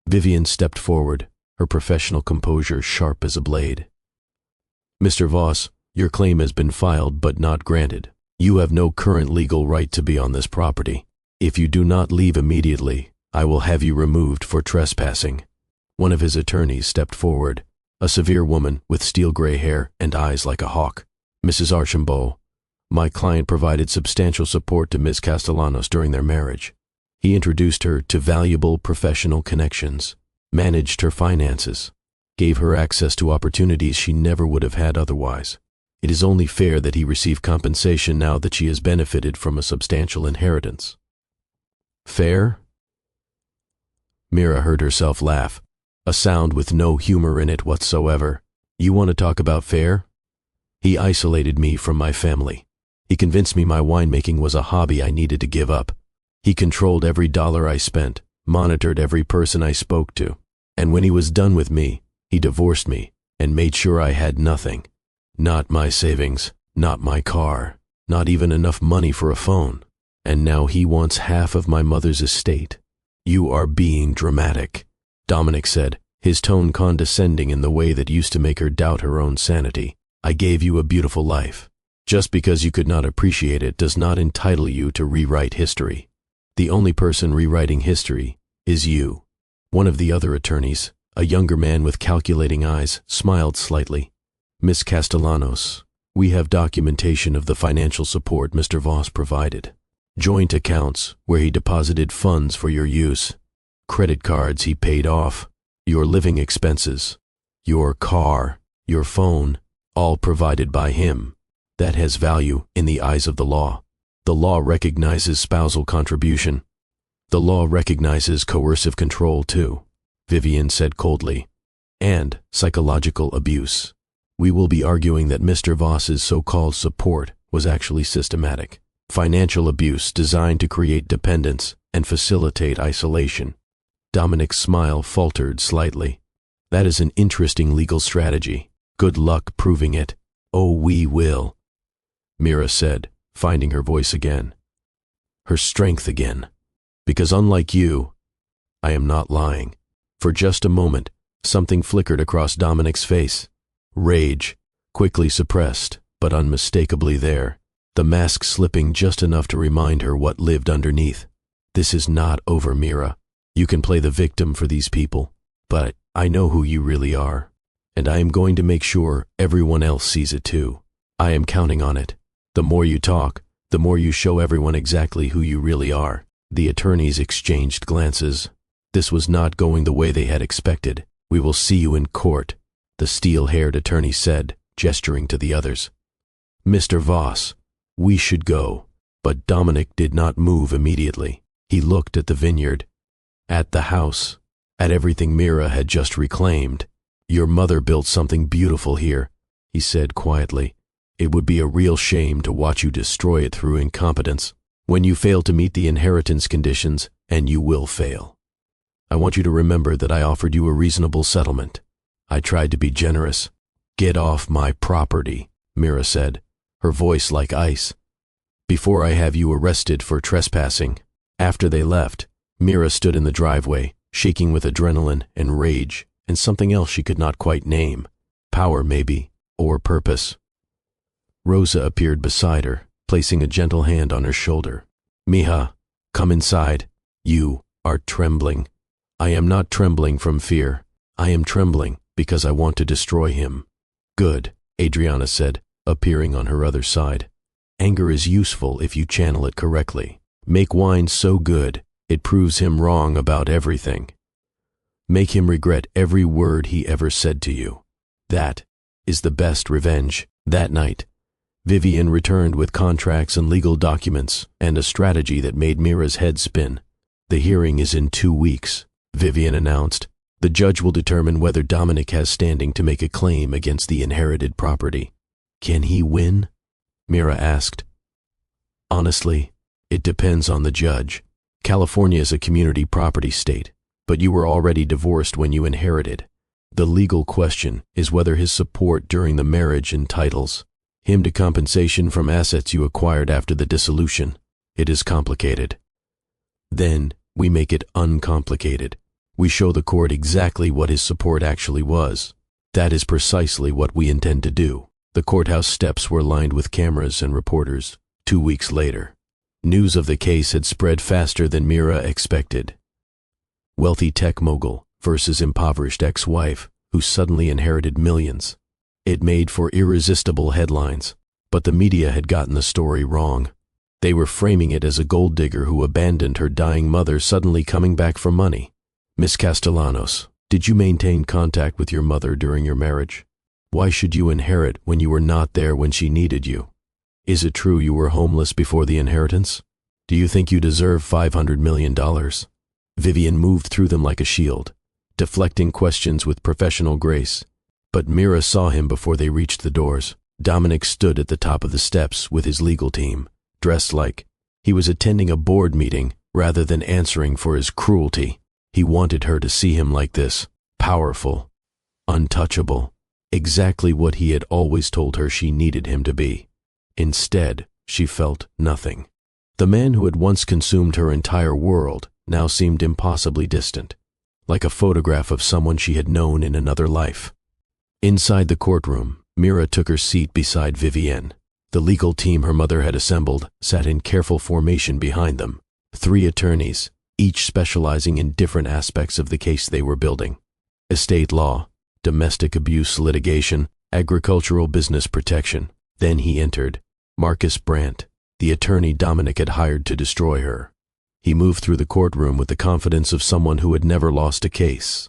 Vivienne stepped forward, her professional composure sharp as a blade. Mr. Voss, your claim has been filed but not granted. You have no current legal right to be on this property. If you do not leave immediately, I will have you removed for trespassing. One of his attorneys stepped forward, a severe woman with steel-gray hair and eyes like a hawk. Mrs. Archambault, my client provided substantial support to Miss Castellanos during their marriage. He introduced her to valuable professional connections, managed her finances, gave her access to opportunities she never would have had otherwise. It is only fair that he receive compensation now that she has benefited from a substantial inheritance. Fair? Mira heard herself laugh, a sound with no humor in it whatsoever. You want to talk about fair? He isolated me from my family. He convinced me my winemaking was a hobby I needed to give up. He controlled every dollar I spent, monitored every person I spoke to, And when he was done with me, he divorced me and made sure I had nothing. Not my savings, not my car, not even enough money for a phone. And now he wants half of my mother's estate. You are being dramatic, Dominic said, his tone condescending in the way that used to make her doubt her own sanity. I gave you a beautiful life. Just because you could not appreciate it does not entitle you to rewrite history. The only person rewriting history is you. One of the other attorneys, a younger man with calculating eyes, smiled slightly. Miss Castellanos, we have documentation of the financial support Mr. Voss provided. Joint accounts where he deposited funds for your use. Credit cards he paid off. Your living expenses. Your car. Your phone. All provided by him. That has value in the eyes of the law. The law recognizes spousal contribution. The law recognizes coercive control too, Vivian said coldly. And psychological abuse. We will be arguing that Mr. Voss's so-called support was actually systematic. Financial abuse designed to create dependence and facilitate isolation. Dominic's smile faltered slightly. That is an interesting legal strategy. Good luck proving it. Oh, we will, Mira said, finding her voice again. Her strength again. Because unlike you, I am not lying. For just a moment, something flickered across Dominic's face. Rage, quickly suppressed, but unmistakably there. The mask slipping just enough to remind her what lived underneath. This is not over, Mira. You can play the victim for these people, but I know who you really are. And I am going to make sure everyone else sees it too. I am counting on it. The more you talk, the more you show everyone exactly who you really are. The attorneys exchanged glances. This was not going the way they had expected. We will see you in court, the steel-haired attorney said, gesturing to the others. Mr. Voss, we should go. But Dominic did not move immediately. He looked at the vineyard, at the house, at everything Mira had just reclaimed. Your mother built something beautiful here, he said quietly. It would be a real shame to watch you destroy it through incompetence. When you fail to meet the inheritance conditions, and you will fail. I want you to remember that I offered you a reasonable settlement. I tried to be generous. Get off my property, Mira said, her voice like ice. Before I have you arrested for trespassing. After they left, Mira stood in the driveway, shaking with adrenaline and rage, and something else she could not quite name. Power, maybe, or purpose. Rosa appeared beside her, placing a gentle hand on her shoulder. Mija, come inside. You are trembling. I am not trembling from fear. I am trembling because I want to destroy him. Good, Adriana said, appearing on her other side. Anger is useful if you channel it correctly. Make wine so good, it proves him wrong about everything. Make him regret every word he ever said to you. That is the best revenge. That night, Vivian returned with contracts and legal documents and a strategy that made Mira's head spin. The hearing is in 2 weeks, Vivian announced. The judge will determine whether Dominic has standing to make a claim against the inherited property. Can he win? Mira asked. Honestly, it depends on the judge. California is a community property state, but you were already divorced when you inherited. The legal question is whether his support during the marriage entitles him to compensation from assets you acquired after the dissolution. It is complicated. Then we make it uncomplicated. We show the court exactly what his support actually was. That is precisely what we intend to do. The courthouse steps were lined with cameras and reporters. 2 weeks later, news of the case had spread faster than Mira expected. Wealthy tech mogul versus impoverished ex-wife who suddenly inherited millions. It made for irresistible headlines, but the media had gotten the story wrong. They were framing it as a gold digger who abandoned her dying mother suddenly coming back for money. Miss Castellanos, did you maintain contact with your mother during your marriage? Why should you inherit when you were not there when she needed you? Is it true you were homeless before the inheritance? Do you think you deserve $500 million? Vivian moved through them like a shield, deflecting questions with professional grace. But Mira saw him before they reached the doors. Dominic stood at the top of the steps with his legal team, dressed like he was attending a board meeting rather than answering for his cruelty. He wanted her to see him like this, powerful, untouchable, exactly what he had always told her she needed him to be. Instead, she felt nothing. The man who had once consumed her entire world now seemed impossibly distant, like a photograph of someone she had known in another life. Inside the courtroom, Mira took her seat beside Vivienne. The legal team her mother had assembled sat in careful formation behind them. 3 attorneys, each specializing in different aspects of the case they were building: estate law, domestic abuse litigation, agricultural business protection. Then he entered, Marcus Brandt, the attorney Dominic had hired to destroy her. He moved through the courtroom with the confidence of someone who had never lost a case.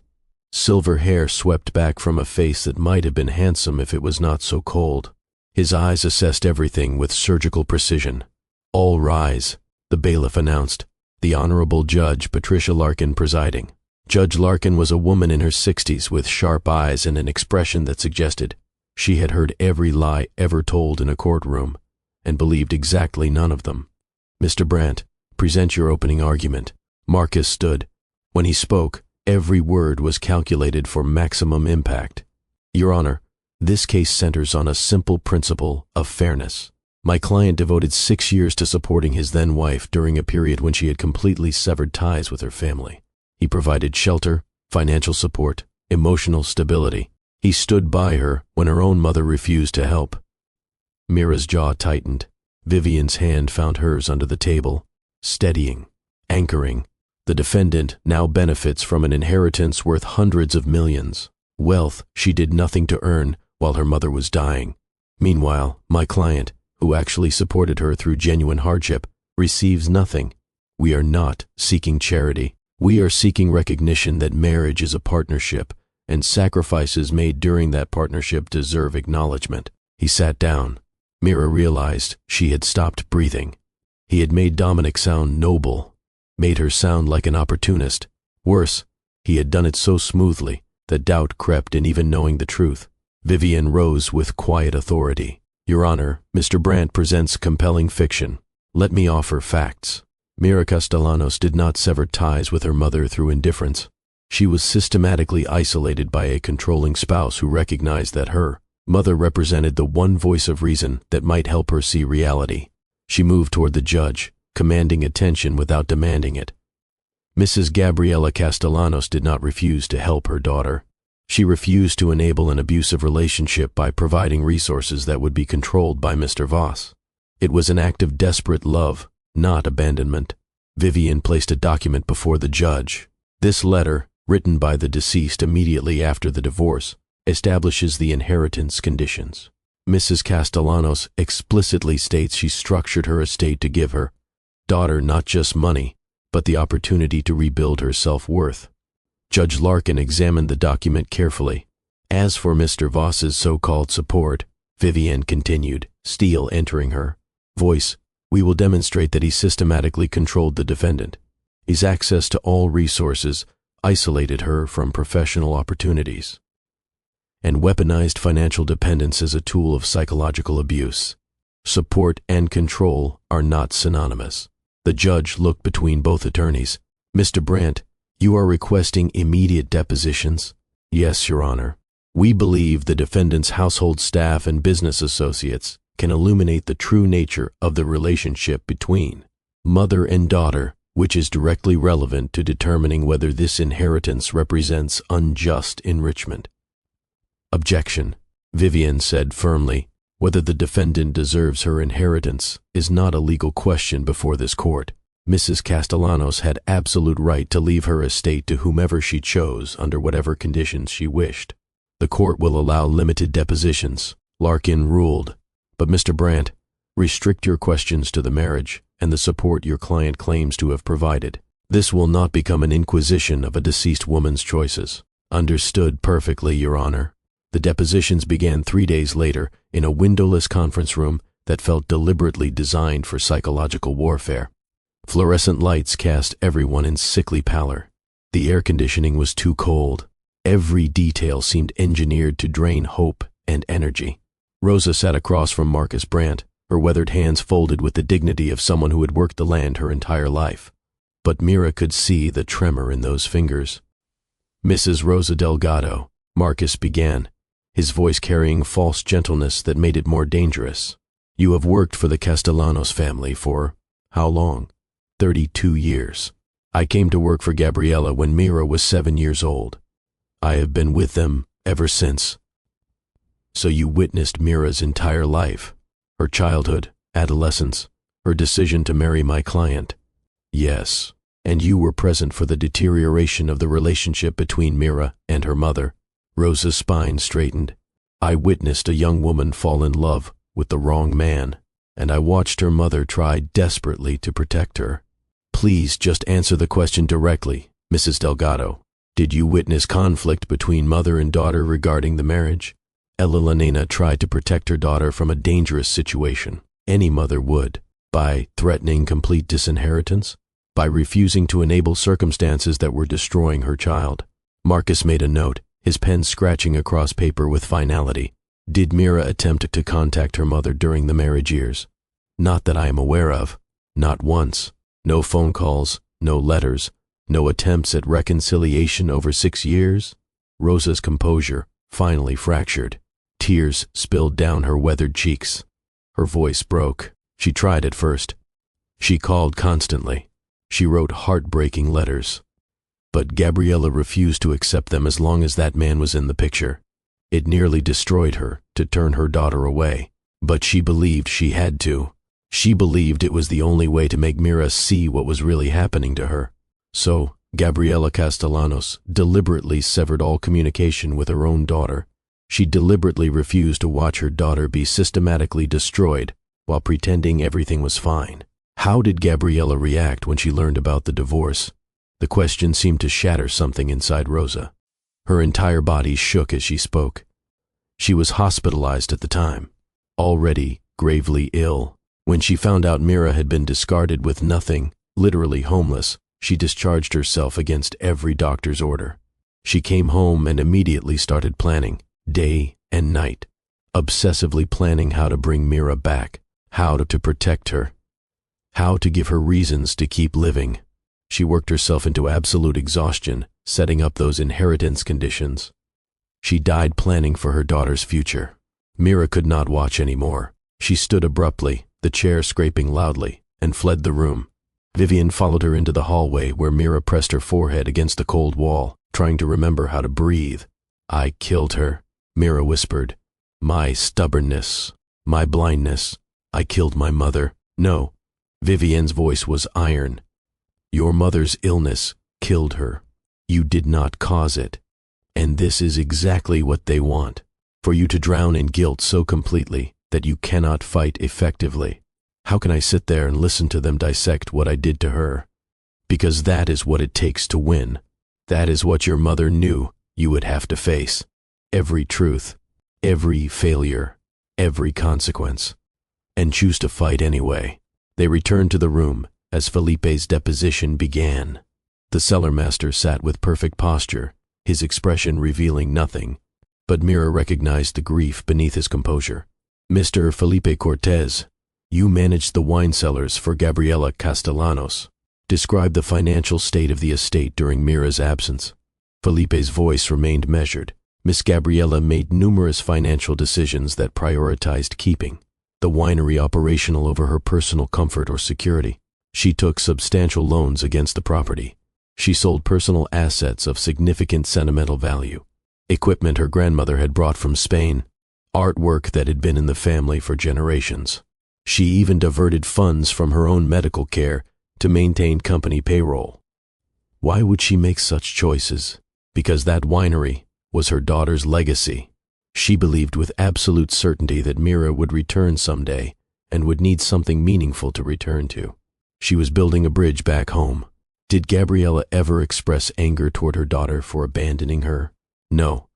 Silver hair swept back from a face that might have been handsome if it was not so cold. His eyes assessed everything with surgical precision. "All rise," the bailiff announced, the Honorable Judge Patricia Larkin presiding. Judge Larkin was a woman in her 60s with sharp eyes and an expression that suggested she had heard every lie ever told in a courtroom and believed exactly none of them. "Mr. Brandt, present your opening argument." Marcus stood. When he spoke, every word was calculated for maximum impact. "Your Honor, this case centers on a simple principle of fairness. My client devoted 6 years to supporting his then-wife during a period when she had completely severed ties with her family. He provided shelter, financial support, emotional stability. He stood by her when her own mother refused to help." Mira's jaw tightened. Vivienne's hand found hers under the table, steadying, anchoring. The defendant now benefits from an inheritance worth hundreds of millions, wealth she did nothing to earn while her mother was dying. Meanwhile, my client, who actually supported her through genuine hardship, receives nothing. We are not seeking charity. We are seeking recognition that marriage is a partnership, and sacrifices made during that partnership deserve acknowledgement. He sat down. Mira realized she had stopped breathing. He had made Dominic sound noble, made her sound like an opportunist. Worse, he had done it so smoothly that doubt crept in even knowing the truth. Vivienne rose with quiet authority. "Your Honor, Mr. Brandt presents compelling fiction. Let me offer facts." Mira Castellanos did not sever ties with her mother through indifference. She was systematically isolated by a controlling spouse who recognized that her mother represented the one voice of reason that might help her see reality. She moved toward the judge, commanding attention without demanding it. Mrs. Gabriela Castellanos did not refuse to help her daughter. She refused to enable an abusive relationship by providing resources that would be controlled by Mr. Voss. It was an act of desperate love, not abandonment. Vivienne placed a document before the judge. This letter, written by the deceased immediately after the divorce, establishes the inheritance conditions. Mrs. Castellanos explicitly states she structured her estate to give her daughter not just money, but the opportunity to rebuild her self-worth. Judge Larkin examined the document carefully. As for Mr. Voss's so-called support, Vivienne continued, steel entering her voice, "We will demonstrate that he systematically controlled the defendant. His access to all resources isolated her from professional opportunities, and weaponized financial dependence as a tool of psychological abuse. Support and control are not synonymous." The judge looked between both attorneys. "Mr. Brandt, you are requesting immediate depositions?" "Yes, Your Honor. We believe the defendant's household staff and business associates can illuminate the true nature of the relationship between mother and daughter, which is directly relevant to determining whether this inheritance represents unjust enrichment." "Objection," Vivienne said firmly. "Whether the defendant deserves her inheritance is not a legal question before this court. Mrs. Castellanos had absolute right to leave her estate to whomever she chose under whatever conditions she wished. The court will allow limited depositions," Larkin ruled. "But Mr. Brandt, restrict your questions to the marriage and the support your client claims to have provided. This will not become an inquisition of a deceased woman's choices." "Understood perfectly, Your Honor." The depositions began 3 days later in a windowless conference room that felt deliberately designed for psychological warfare. Fluorescent lights cast everyone in sickly pallor. The air conditioning was too cold. Every detail seemed engineered to drain hope and energy. Rosa sat across from Marcus Brandt, her weathered hands folded with the dignity of someone who had worked the land her entire life. But Mira could see the tremor in those fingers. Mrs. Rosa Delgado, Marcus began, his voice carrying false gentleness that made it more dangerous. You have worked for the Castellanos family for how long? 32 years. I came to work for Gabriela when Mira was 7 years old. I have been with them ever since. So you witnessed Mira's entire life, her childhood, adolescence, her decision to marry my client. Yes, and you were present for the deterioration of the relationship between Mira and her mother. Rosa's spine straightened. I witnessed a young woman fall in love with the wrong man, and I watched her mother try desperately to protect her. Please just answer the question directly, Mrs. Delgado. Did you witness conflict between mother and daughter regarding the marriage? Elena tried to protect her daughter from a dangerous situation. Any mother would. By threatening complete disinheritance? By refusing to enable circumstances that were destroying her child? Marcus made a note, his pen scratching across paper with finality. Did Mira attempt to contact her mother during the marriage years? Not that I am aware of. Not once. No phone calls, no letters, no attempts at reconciliation over 6 years? Rosa's composure finally fractured. Tears spilled down her weathered cheeks. Her voice broke. She tried at first. She called constantly. She wrote heartbreaking letters. But Gabriela refused to accept them as long as that man was in the picture. It nearly destroyed her to turn her daughter away. But she believed she had to. She believed it was the only way to make Mira see what was really happening to her. So, Gabriela Castellanos deliberately severed all communication with her own daughter. She deliberately refused to watch her daughter be systematically destroyed while pretending everything was fine. How did Gabriela react when she learned about the divorce? The question seemed to shatter something inside Rosa. Her entire body shook as she spoke. She was hospitalized at the time, already gravely ill. When she found out Mira had been discarded with nothing, literally homeless, she discharged herself against every doctor's order. She came home and immediately started planning, day and night, obsessively planning how to bring Mira back, how to protect her, how to give her reasons to keep living. She worked herself into absolute exhaustion, setting up those inheritance conditions. She died planning for her daughter's future. Mira could not watch anymore. She stood abruptly, the chair scraping loudly, and fled the room. Vivian followed her into the hallway where Mira pressed her forehead against the cold wall, trying to remember how to breathe. I killed her, Mira whispered. My stubbornness, my blindness. I killed my mother. No. Vivian's voice was iron. Your mother's illness killed her. You did not cause it. And this is exactly what they want, for you to drown in guilt so completely that you cannot fight effectively. How can I sit there and listen to them dissect what I did to her? Because that is what it takes to win. That is what your mother knew you would have to face. Every truth, every failure, every consequence. And choose to fight anyway. They returned to the room as Felipe's deposition began. The cellarmaster sat with perfect posture, his expression revealing nothing. But Mira recognized the grief beneath his composure. Mr. Felipe Cortez, you managed the wine cellars for Gabriela Castellanos. Describe the financial state of the estate during Mira's absence. Felipe's voice remained measured. Miss Gabriela made numerous financial decisions that prioritized keeping the winery operational over her personal comfort or security. She took substantial loans against the property. She sold personal assets of significant sentimental value, equipment her grandmother had brought from Spain, artwork that had been in the family for generations. She even diverted funds from her own medical care to maintain company payroll. Why would she make such choices? Because that winery was her daughter's legacy. She believed with absolute certainty that Mira would return someday and would need something meaningful to return to. She was building a bridge back home. Did Gabriela ever express anger toward her daughter for abandoning her? No.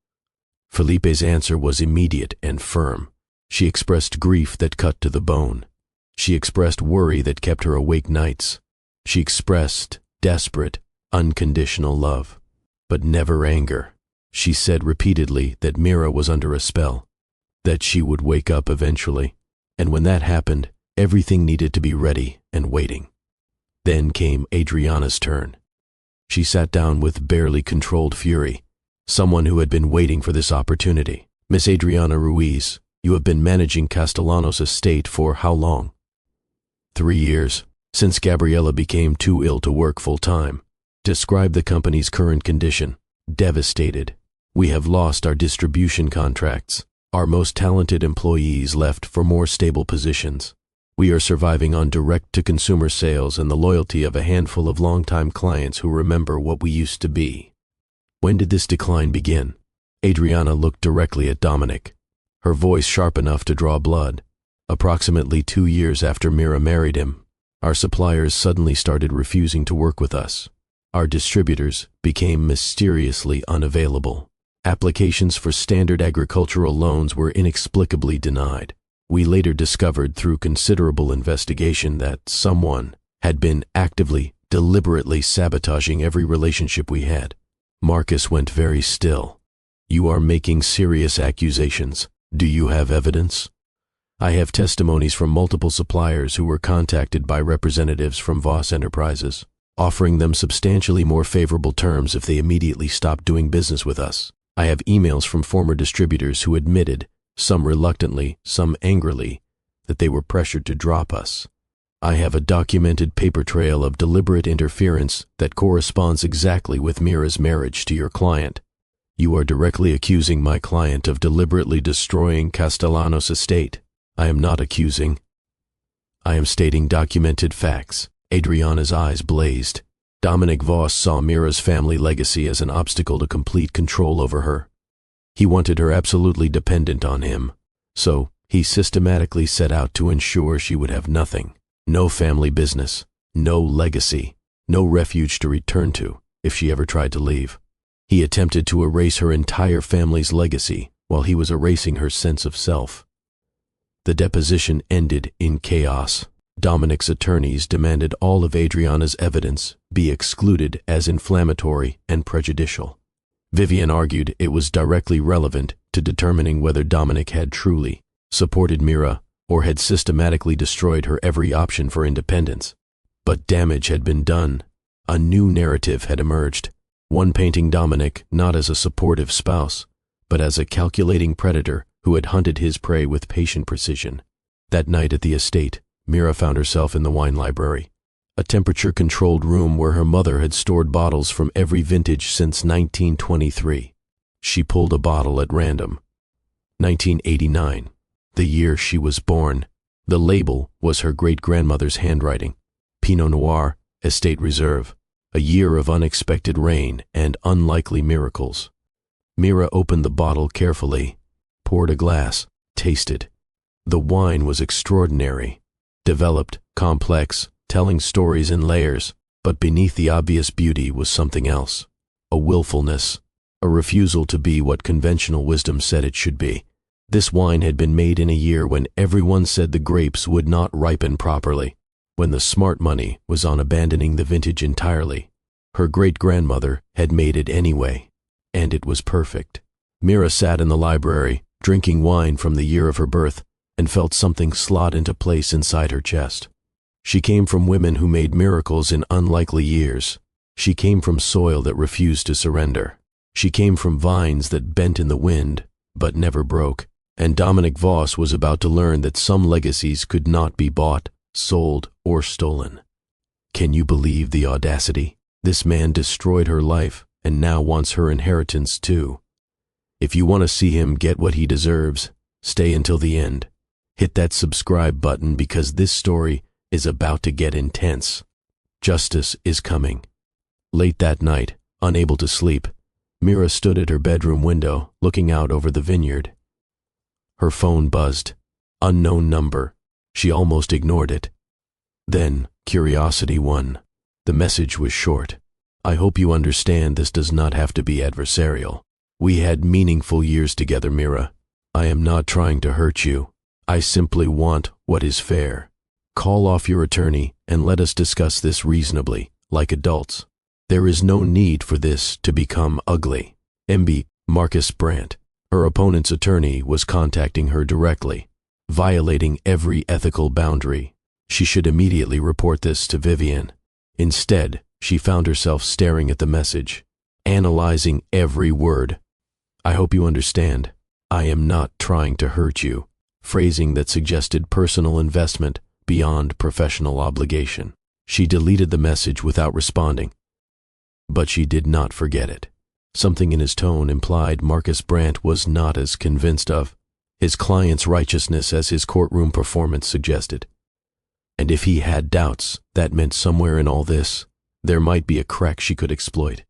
Felipe's answer was immediate and firm. She expressed grief that cut to the bone. She expressed worry that kept her awake nights. She expressed desperate, unconditional love, but never anger. She said repeatedly that Mira was under a spell, that she would wake up eventually, and when that happened, everything needed to be ready and waiting. Then came Adriana's turn. She sat down with barely controlled fury. Someone who had been waiting for this opportunity. Miss Adriana Ruiz, you have been managing Castellanos' estate for how long? 3 years, since Gabriela became too ill to work full-time. Describe the company's current condition. Devastated. We have lost our distribution contracts. Our most talented employees left for more stable positions. We are surviving on direct-to-consumer sales and the loyalty of a handful of longtime clients who remember what we used to be. When did this decline begin? Adriana looked directly at Dominic, her voice sharp enough to draw blood. Approximately 2 years after Mira married him, our suppliers suddenly started refusing to work with us. Our distributors became mysteriously unavailable. Applications for standard agricultural loans were inexplicably denied. We later discovered through considerable investigation that someone had been actively, deliberately sabotaging every relationship we had. Marcus went very still. You are making serious accusations. Do you have evidence? I have testimonies from multiple suppliers who were contacted by representatives from Voss Enterprises, offering them substantially more favorable terms if they immediately stopped doing business with us. I have emails from former distributors who admitted, some reluctantly, some angrily, that they were pressured to drop us. I have a documented paper trail of deliberate interference that corresponds exactly with Mira's marriage to your client. You are directly accusing my client of deliberately destroying Castellanos' estate. I am not accusing. I am stating documented facts. Adriana's eyes blazed. Dominic Voss saw Mira's family legacy as an obstacle to complete control over her. He wanted her absolutely dependent on him, so he systematically set out to ensure she would have nothing. No family business, no legacy, no refuge to return to if she ever tried to leave. He attempted to erase her entire family's legacy while he was erasing her sense of self. The deposition ended in chaos. Dominic's attorneys demanded all of Adriana's evidence be excluded as inflammatory and prejudicial. Vivian argued it was directly relevant to determining whether Dominic had truly supported Mira or had systematically destroyed her every option for independence. But damage had been done. A new narrative had emerged, one painting Dominic not as a supportive spouse, but as a calculating predator who had hunted his prey with patient precision. That night at the estate, Mira found herself in the wine library, a temperature-controlled room where her mother had stored bottles from every vintage since 1923. She pulled a bottle at random. 1989, the year she was born. The label was her great-grandmother's handwriting. Pinot Noir, Estate Reserve, a year of unexpected rain and unlikely miracles. Mira opened the bottle carefully, poured a glass, tasted. The wine was extraordinary. Developed, complex, telling stories in layers, but beneath the obvious beauty was something else. A willfulness, a refusal to be what conventional wisdom said it should be. This wine had been made in a year when everyone said the grapes would not ripen properly, when the smart money was on abandoning the vintage entirely. Her great-grandmother had made it anyway, and it was perfect. Mira sat in the library, drinking wine from the year of her birth, and felt something slot into place inside her chest. She came from women who made miracles in unlikely years. She came from soil that refused to surrender. She came from vines that bent in the wind, but never broke. And Dominic Voss was about to learn that some legacies could not be bought, sold, or stolen. Can you believe the audacity? This man destroyed her life and now wants her inheritance too. If you want to see him get what he deserves, stay until the end. Hit that subscribe button because this story is about to get intense. Justice is coming. Late that night, unable to sleep, Mira stood at her bedroom window, looking out over the vineyard. Her phone buzzed. Unknown number. She almost ignored it. Then, curiosity won. The message was short. I hope you understand this does not have to be adversarial. We had meaningful years together, Mira. I am not trying to hurt you. I simply want what is fair. Call off your attorney and let us discuss this reasonably, like adults. There is no need for this to become ugly. MB Marcus Brandt. Her opponent's attorney was contacting her directly, violating every ethical boundary. She should immediately report this to Vivian. Instead, She found herself staring at the message, analyzing every word. "I hope you understand. I am not trying to hurt you," phrasing that suggested personal investment beyond professional obligation. She deleted the message without responding, but she did not forget it. Something in his tone implied Marcus Brandt was not as convinced of his client's righteousness as his courtroom performance suggested. And if he had doubts, that meant somewhere in all this, there might be a crack she could exploit.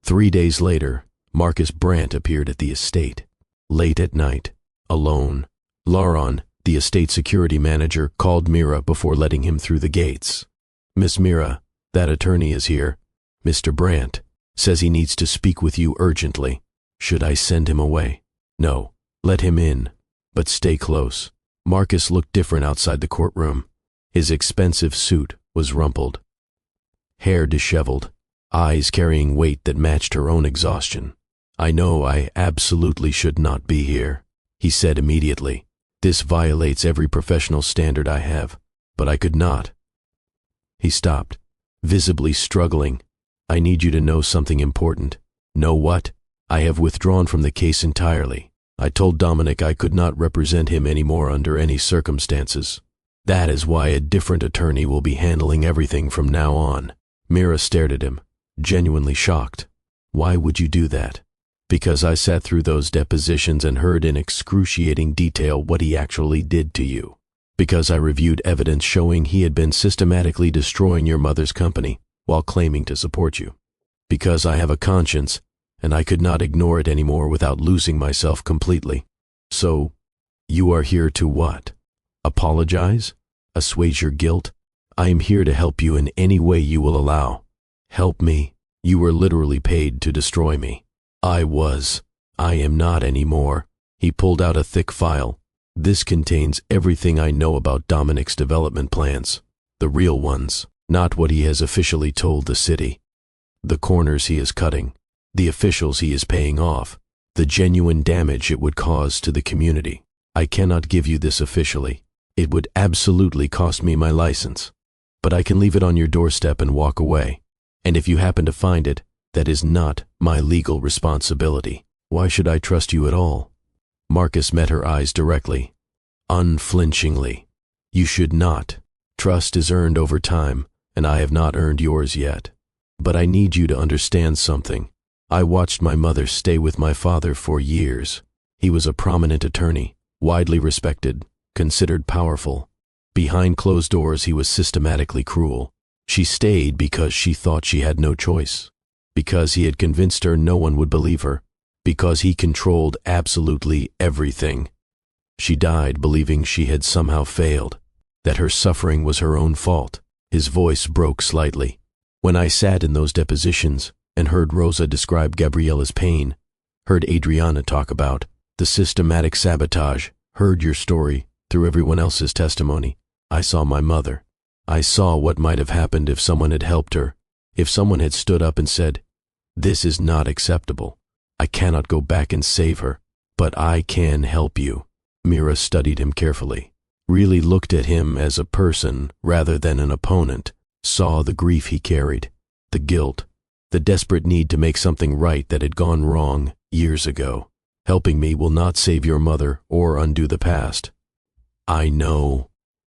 3 days later, Marcus Brandt appeared at the estate. Late at night, alone, Laron, the estate security manager, called Mira before letting him through the gates. "Miss Mira, that attorney is here. Mr. Brandt says he needs to speak with you urgently. Should I send him away?" "No, let him in, but stay close." Marcus looked different outside the courtroom. His expensive suit was rumpled, hair disheveled, eyes carrying weight that matched her own exhaustion. "I know I absolutely should not be here," he said immediately. "This violates every professional standard I have, but I could not." He stopped, visibly struggling. "I need you to know something important." "Know what?" "I have withdrawn from the case entirely. I told Dominic I could not represent him anymore under any circumstances. That is why a different attorney will be handling everything from now on." Mira stared at him, genuinely shocked. "Why would you do that?" "Because I sat through those depositions and heard in excruciating detail what he actually did to you. Because I reviewed evidence showing he had been systematically destroying your mother's company while claiming to support you. Because I have a conscience, and I could not ignore it anymore without losing myself completely." "So, you are here to what? Apologize? Assuage your guilt?" "I am here to help you in any way you will allow." "Help me? You were literally paid to destroy me." "I was. I am not anymore." He pulled out a thick file. "This contains everything I know about Dominic's development plans. The real ones, not what he has officially told the city. The corners he is cutting, the officials he is paying off, the genuine damage it would cause to the community. I cannot give you this officially. It would absolutely cost me my license. But I can leave it on your doorstep and walk away. And if you happen to find it, that is not my legal responsibility. Why should I trust you at all?" Marcus met her eyes directly, unflinchingly. "You should not. Trust is earned over time, and I have not earned yours yet. But I need you to understand something. I watched my mother stay with my father for years. He was a prominent attorney, widely respected, considered powerful. Behind closed doors, he was systematically cruel. She stayed because she thought she had no choice. Because he had convinced her no one would believe her. Because he controlled absolutely everything. She died believing she had somehow failed, that her suffering was her own fault." His voice broke slightly. "When I sat in those depositions and heard Rosa describe Gabriella's pain, heard Adriana talk about the systematic sabotage, heard your story through everyone else's testimony, I saw my mother. I saw what might have happened if someone had helped her, if someone had stood up and said, 'This is not acceptable. I cannot go back and save her, but I can help you.'" Mira studied him carefully, really looked at him as a person rather than an opponent, saw the grief he carried, the guilt, the desperate need to make something right that had gone wrong years ago. "Helping me will not save your mother or undo the past." "I know,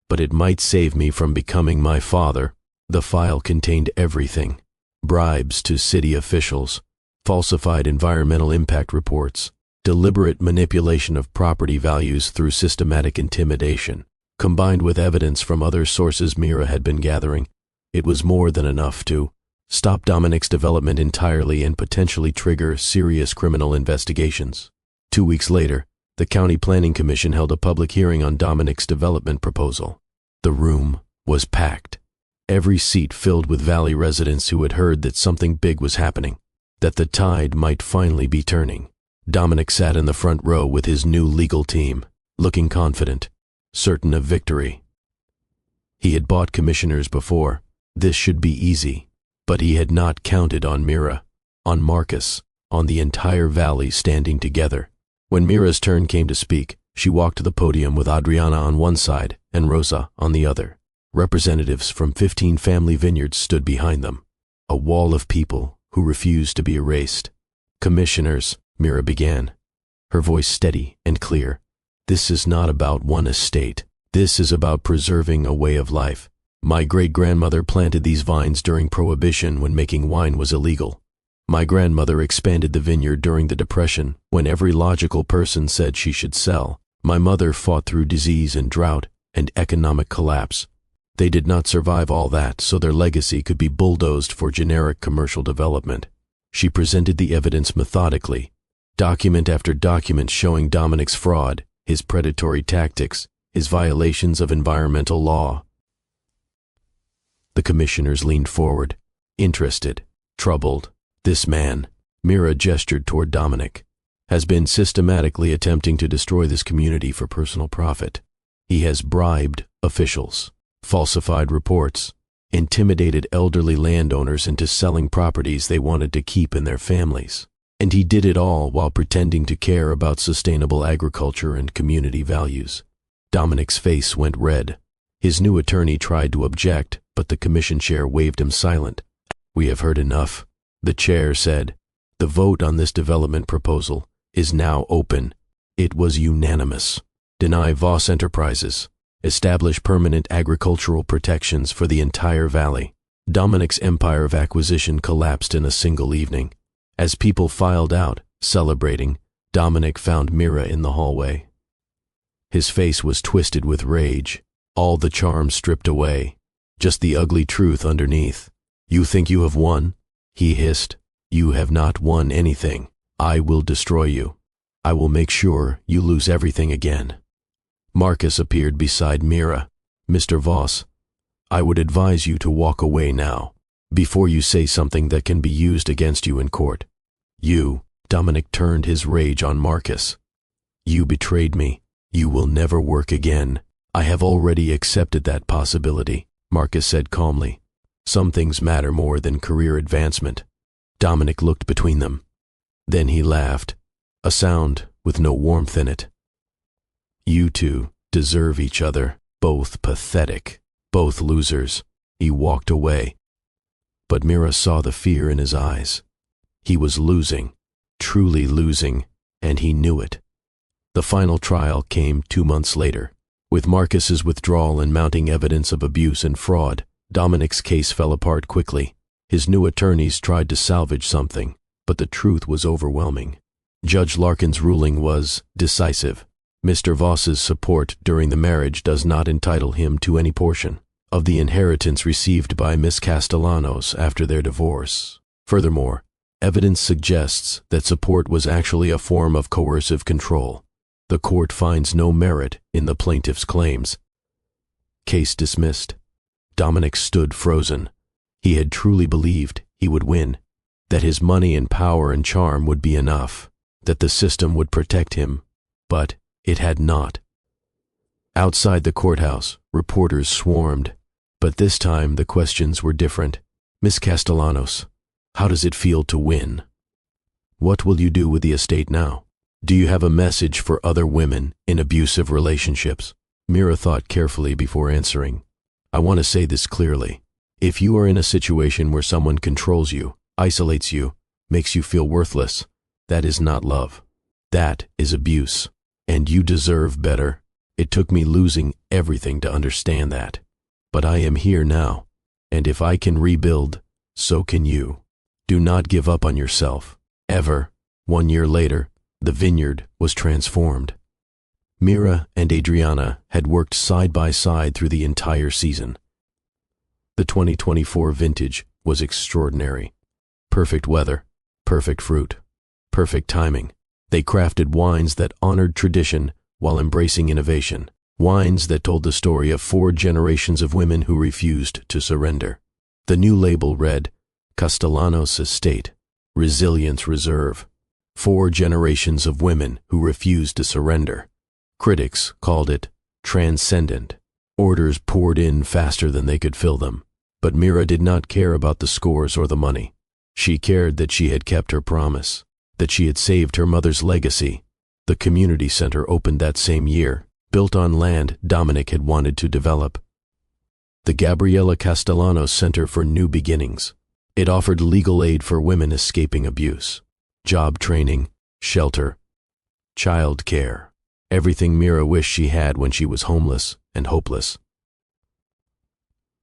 but it might save me from becoming my father." The file contained everything: bribes to city officials, falsified environmental impact reports, deliberate manipulation of property values through systematic intimidation. Combined with evidence from other sources Mira had been gathering, it was more than enough to stop Dominic's development entirely and potentially trigger serious criminal investigations. 2 weeks later, the County Planning Commission held a public hearing on Dominic's development proposal. The room was packed, every seat filled with Valley residents who had heard that something big was happening, that the tide might finally be turning. Dominic sat in the front row with his new legal team, looking confident, certain of victory. He had bought commissioners before. This should be easy, but he had not counted on Mira, on Marcus, on the entire Valley standing together. When Mira's turn came to speak, she walked to the podium with Adriana on one side and Rosa on the other. Representatives from 15 family vineyards stood behind them, a wall of people who refused to be erased. "Commissioners," Mira began, her voice steady and clear, "this is not about one estate. This is about preserving a way of life. My great-grandmother planted these vines during Prohibition when making wine was illegal. My grandmother expanded the vineyard during the Depression when every logical person said she should sell. My mother fought through disease and drought and economic collapse. They did not survive all that, so their legacy could be bulldozed for generic commercial development." She presented the evidence methodically, document after document showing Dominic's fraud, his predatory tactics, his violations of environmental law. The commissioners leaned forward, interested, troubled. "This man," Mira gestured toward Dominic, "has been systematically attempting to destroy this community for personal profit. He has bribed officials, falsified reports, intimidated elderly landowners into selling properties they wanted to keep in their families. And he did it all while pretending to care about sustainable agriculture and community values." Dominic's face went red. His new attorney tried to object, but the commission chair waved him silent. "We have heard enough," the chair said. "The vote on this development proposal is now open. It was unanimous. Deny Voss Enterprises. Establish permanent agricultural protections for the entire valley." Dominic's empire of acquisition collapsed in a single evening. As people filed out, celebrating, Dominic found Mira in the hallway. His face was twisted with rage, all the charm stripped away, just the ugly truth underneath. "You think you have won?" he hissed. "You have not won anything. I will destroy you. I will make sure you lose everything again." Marcus appeared beside Mira. "Mr. Voss, I would advise you to walk away now, before you say something that can be used against you in court. You," Dominic turned his rage on Marcus. "You betrayed me. You will never work again." "I have already accepted that possibility," Marcus said calmly. "Some things matter more than career advancement." Dominic looked between them. Then he laughed, a sound with no warmth in it. "You two deserve each other, both pathetic, both losers." He walked away. But Mira saw the fear in his eyes. He was losing, truly losing, and he knew it. The final trial came 2 months later. With Marcus's withdrawal and mounting evidence of abuse and fraud, Dominic's case fell apart quickly. His new attorneys tried to salvage something, but the truth was overwhelming. Judge Larkin's ruling was decisive. Mr. Voss's support during the marriage does not entitle him to any portion of the inheritance received by Miss Castellanos after their divorce. Furthermore, evidence suggests that support was actually a form of coercive control. The court finds no merit in the plaintiff's claims. Case dismissed. Dominic stood frozen. He had truly believed he would win, that his money and power and charm would be enough, that the system would protect him, but it had not. Outside the courthouse, reporters swarmed, but this time the questions were different. "Miss Castellanos, how does it feel to win? What will you do with the estate now? Do you have a message for other women in abusive relationships?" Mira thought carefully before answering. "I want to say this clearly. If you are in a situation where someone controls you, isolates you, makes you feel worthless, that is not love. That is abuse. And you deserve better. It took me losing everything to understand that. But I am here now, and if I can rebuild, so can you. Do not give up on yourself, ever." 1 year later, the vineyard was transformed. Mira and Adriana had worked side by side through the entire season. The 2024 vintage was extraordinary. Perfect weather, perfect fruit, perfect timing. They crafted wines that honored tradition while embracing innovation. Wines that told the story of 4 generations of women who refused to surrender. The new label read, Castellanos Estate, Resilience Reserve. 4 generations of women who refused to surrender. Critics called it transcendent. Orders poured in faster than they could fill them. But Mira did not care about the scores or the money. She cared that she had kept her promise, that she had saved her mother's legacy. The community center opened that same year, built on land Dominic had wanted to develop. the Gabriela Castellanos Center for New Beginnings. It offered legal aid for women escaping abuse, job training, shelter, child care, everything Mira wished she had when she was homeless and hopeless.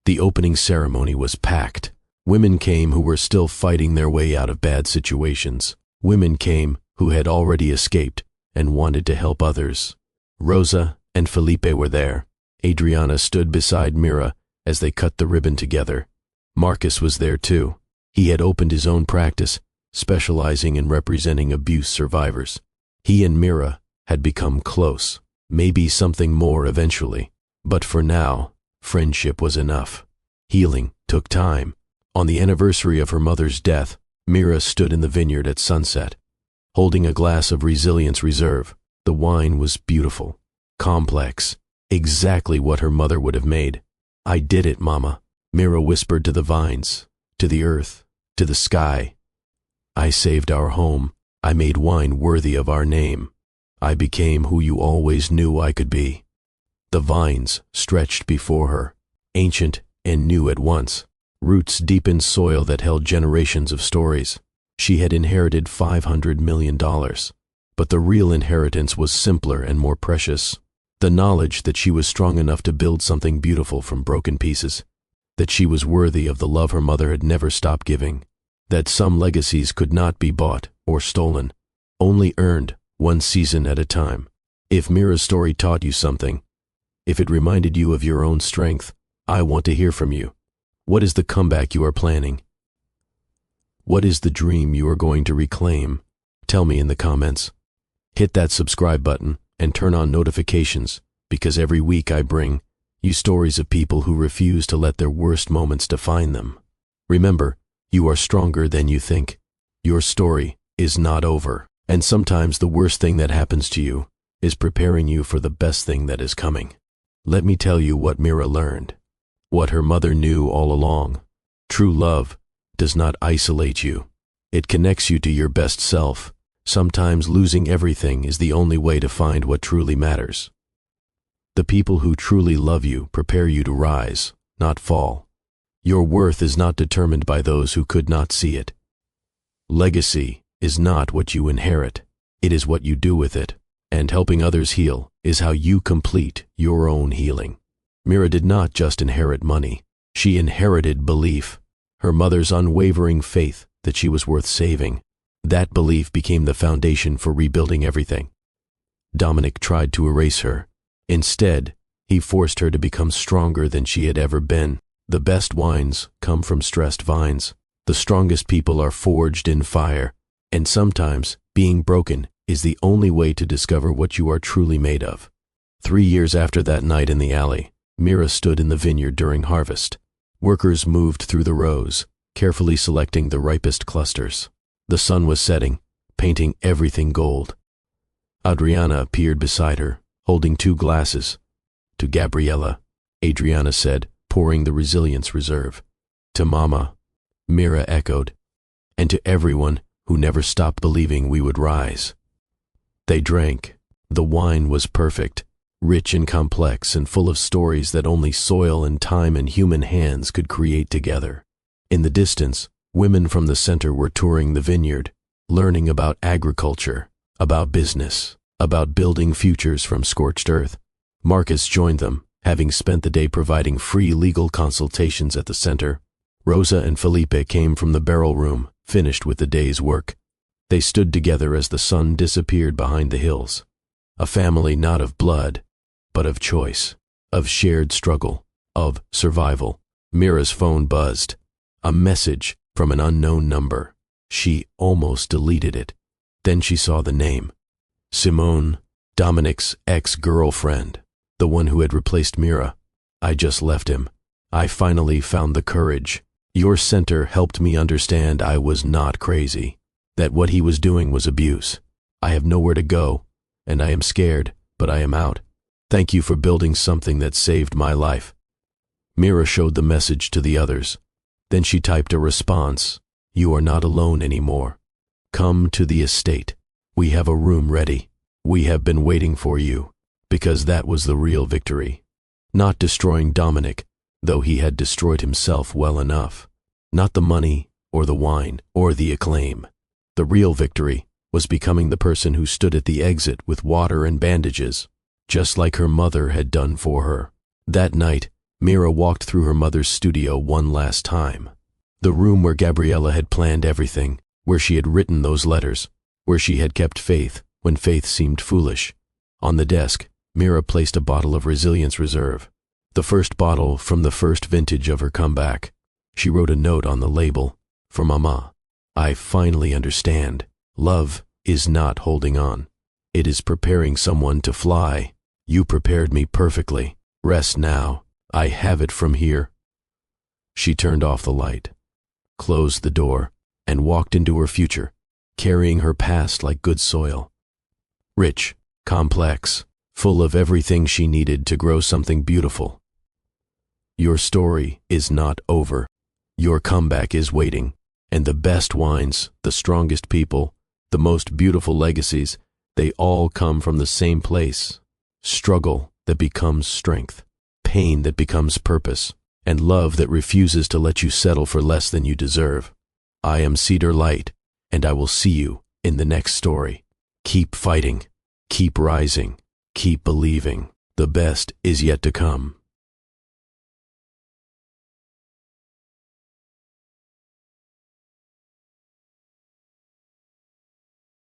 The opening ceremony was packed. Women came who were still fighting their way out of bad situations. Women came who had already escaped and wanted to help others. Rosa and Felipe were there. Adriana stood beside Mira as they cut the ribbon together. Marcus was there too. He had opened his own practice, specializing in representing abuse survivors. He and Mira had become close, maybe something more eventually. But for now, friendship was enough. Healing took time. On the anniversary of her mother's death, Mira stood in the vineyard at sunset, holding a glass of Resilience Reserve. The wine was beautiful, complex, exactly what her mother would have made. "I did it, Mama," Mira whispered to the vines, to the earth, to the sky. "I saved our home. I made wine worthy of our name. I became who you always knew I could be." The vines stretched before her, ancient and new at once, roots deep in soil that held generations of stories. She had inherited $500 million, but the real inheritance was simpler and more precious. The knowledge that she was strong enough to build something beautiful from broken pieces, that she was worthy of the love her mother had never stopped giving, that some legacies could not be bought or stolen, only earned one season at a time. If Mira's story taught you something, if it reminded you of your own strength, I want to hear from you. What is the comeback you are planning? What is the dream you are going to reclaim? Tell me in the comments. Hit that subscribe button and turn on notifications, because every week I bring you stories of people who refuse to let their worst moments define them. Remember, you are stronger than you think. Your story is not over, and sometimes the worst thing that happens to you is preparing you for the best thing that is coming. Let me tell you what Mira learned, what her mother knew all along. True love does not isolate you. It connects you to your best self. Sometimes losing everything is the only way to find what truly matters. The people who truly love you prepare you to rise, not fall. Your worth is not determined by those who could not see it. Legacy is not what you inherit, it is what you do with it, and helping others heal is how you complete your own healing. Mira did not just inherit money, she inherited belief, her mother's unwavering faith that she was worth saving. That belief became the foundation for rebuilding everything. Dominic tried to erase her. Instead, he forced her to become stronger than she had ever been. The best wines come from stressed vines. The strongest people are forged in fire. And sometimes, being broken is the only way to discover what you are truly made of. 3 years after that night in the alley, Mira stood in the vineyard during harvest. Workers moved through the rows, carefully selecting the ripest clusters. The sun was setting, painting everything gold. Adriana appeared beside her, holding 2 glasses. "To Gabriela," Adriana said, pouring the Resilience Reserve. "To Mama," Mira echoed. "And to everyone who never stopped believing we would rise." They drank. The wine was perfect, rich and complex and full of stories that only soil and time and human hands could create together. In the distance, women from the center were touring the vineyard, learning about agriculture, about business, about building futures from scorched earth. Marcus joined them, having spent the day providing free legal consultations at the center. Rosa and Felipe came from the barrel room, finished with the day's work. They stood together as the sun disappeared behind the hills. A family not of blood, but of choice, of shared struggle, of survival. Mira's phone buzzed. A message from an unknown number. She almost deleted it. Then she saw the name. Simone, Dominic's ex-girlfriend, the one who had replaced Mira. "I just left him. I finally found the courage. Your center helped me understand I was not crazy, that what he was doing was abuse. I have nowhere to go, and I am scared, but I am out. Thank you for building something that saved my life." Mira showed the message to the others. Then she typed a response. "You are not alone anymore. Come to the estate. We have a room ready. We have been waiting for you." Because that was the real victory. Not destroying Dominic, though he had destroyed himself well enough. Not the money, or the wine, or the acclaim. The real victory was becoming the person who stood at the exit with water and bandages, just like her mother had done for her. That night, Mira walked through her mother's studio one last time. The room where Gabriella had planned everything, where she had written those letters, where she had kept faith when faith seemed foolish. On the desk, Mira placed a bottle of Resilience Reserve, the first bottle from the first vintage of her comeback. She wrote a note on the label, "For Mama, I finally understand. Love is not holding on. It is preparing someone to fly. You prepared me perfectly. Rest now. I have it from here." She turned off the light, closed the door, and walked into her future, carrying her past like good soil. Rich, complex, full of everything she needed to grow something beautiful. Your story is not over. Your comeback is waiting, and the best wines, the strongest people, the most beautiful legacies, they all come from the same place. Struggle that becomes strength, pain that becomes purpose, and love that refuses to let you settle for less than you deserve. I am Cedar Light, and I will see you in the next story. Keep fighting, keep rising, keep believing. The best is yet to come.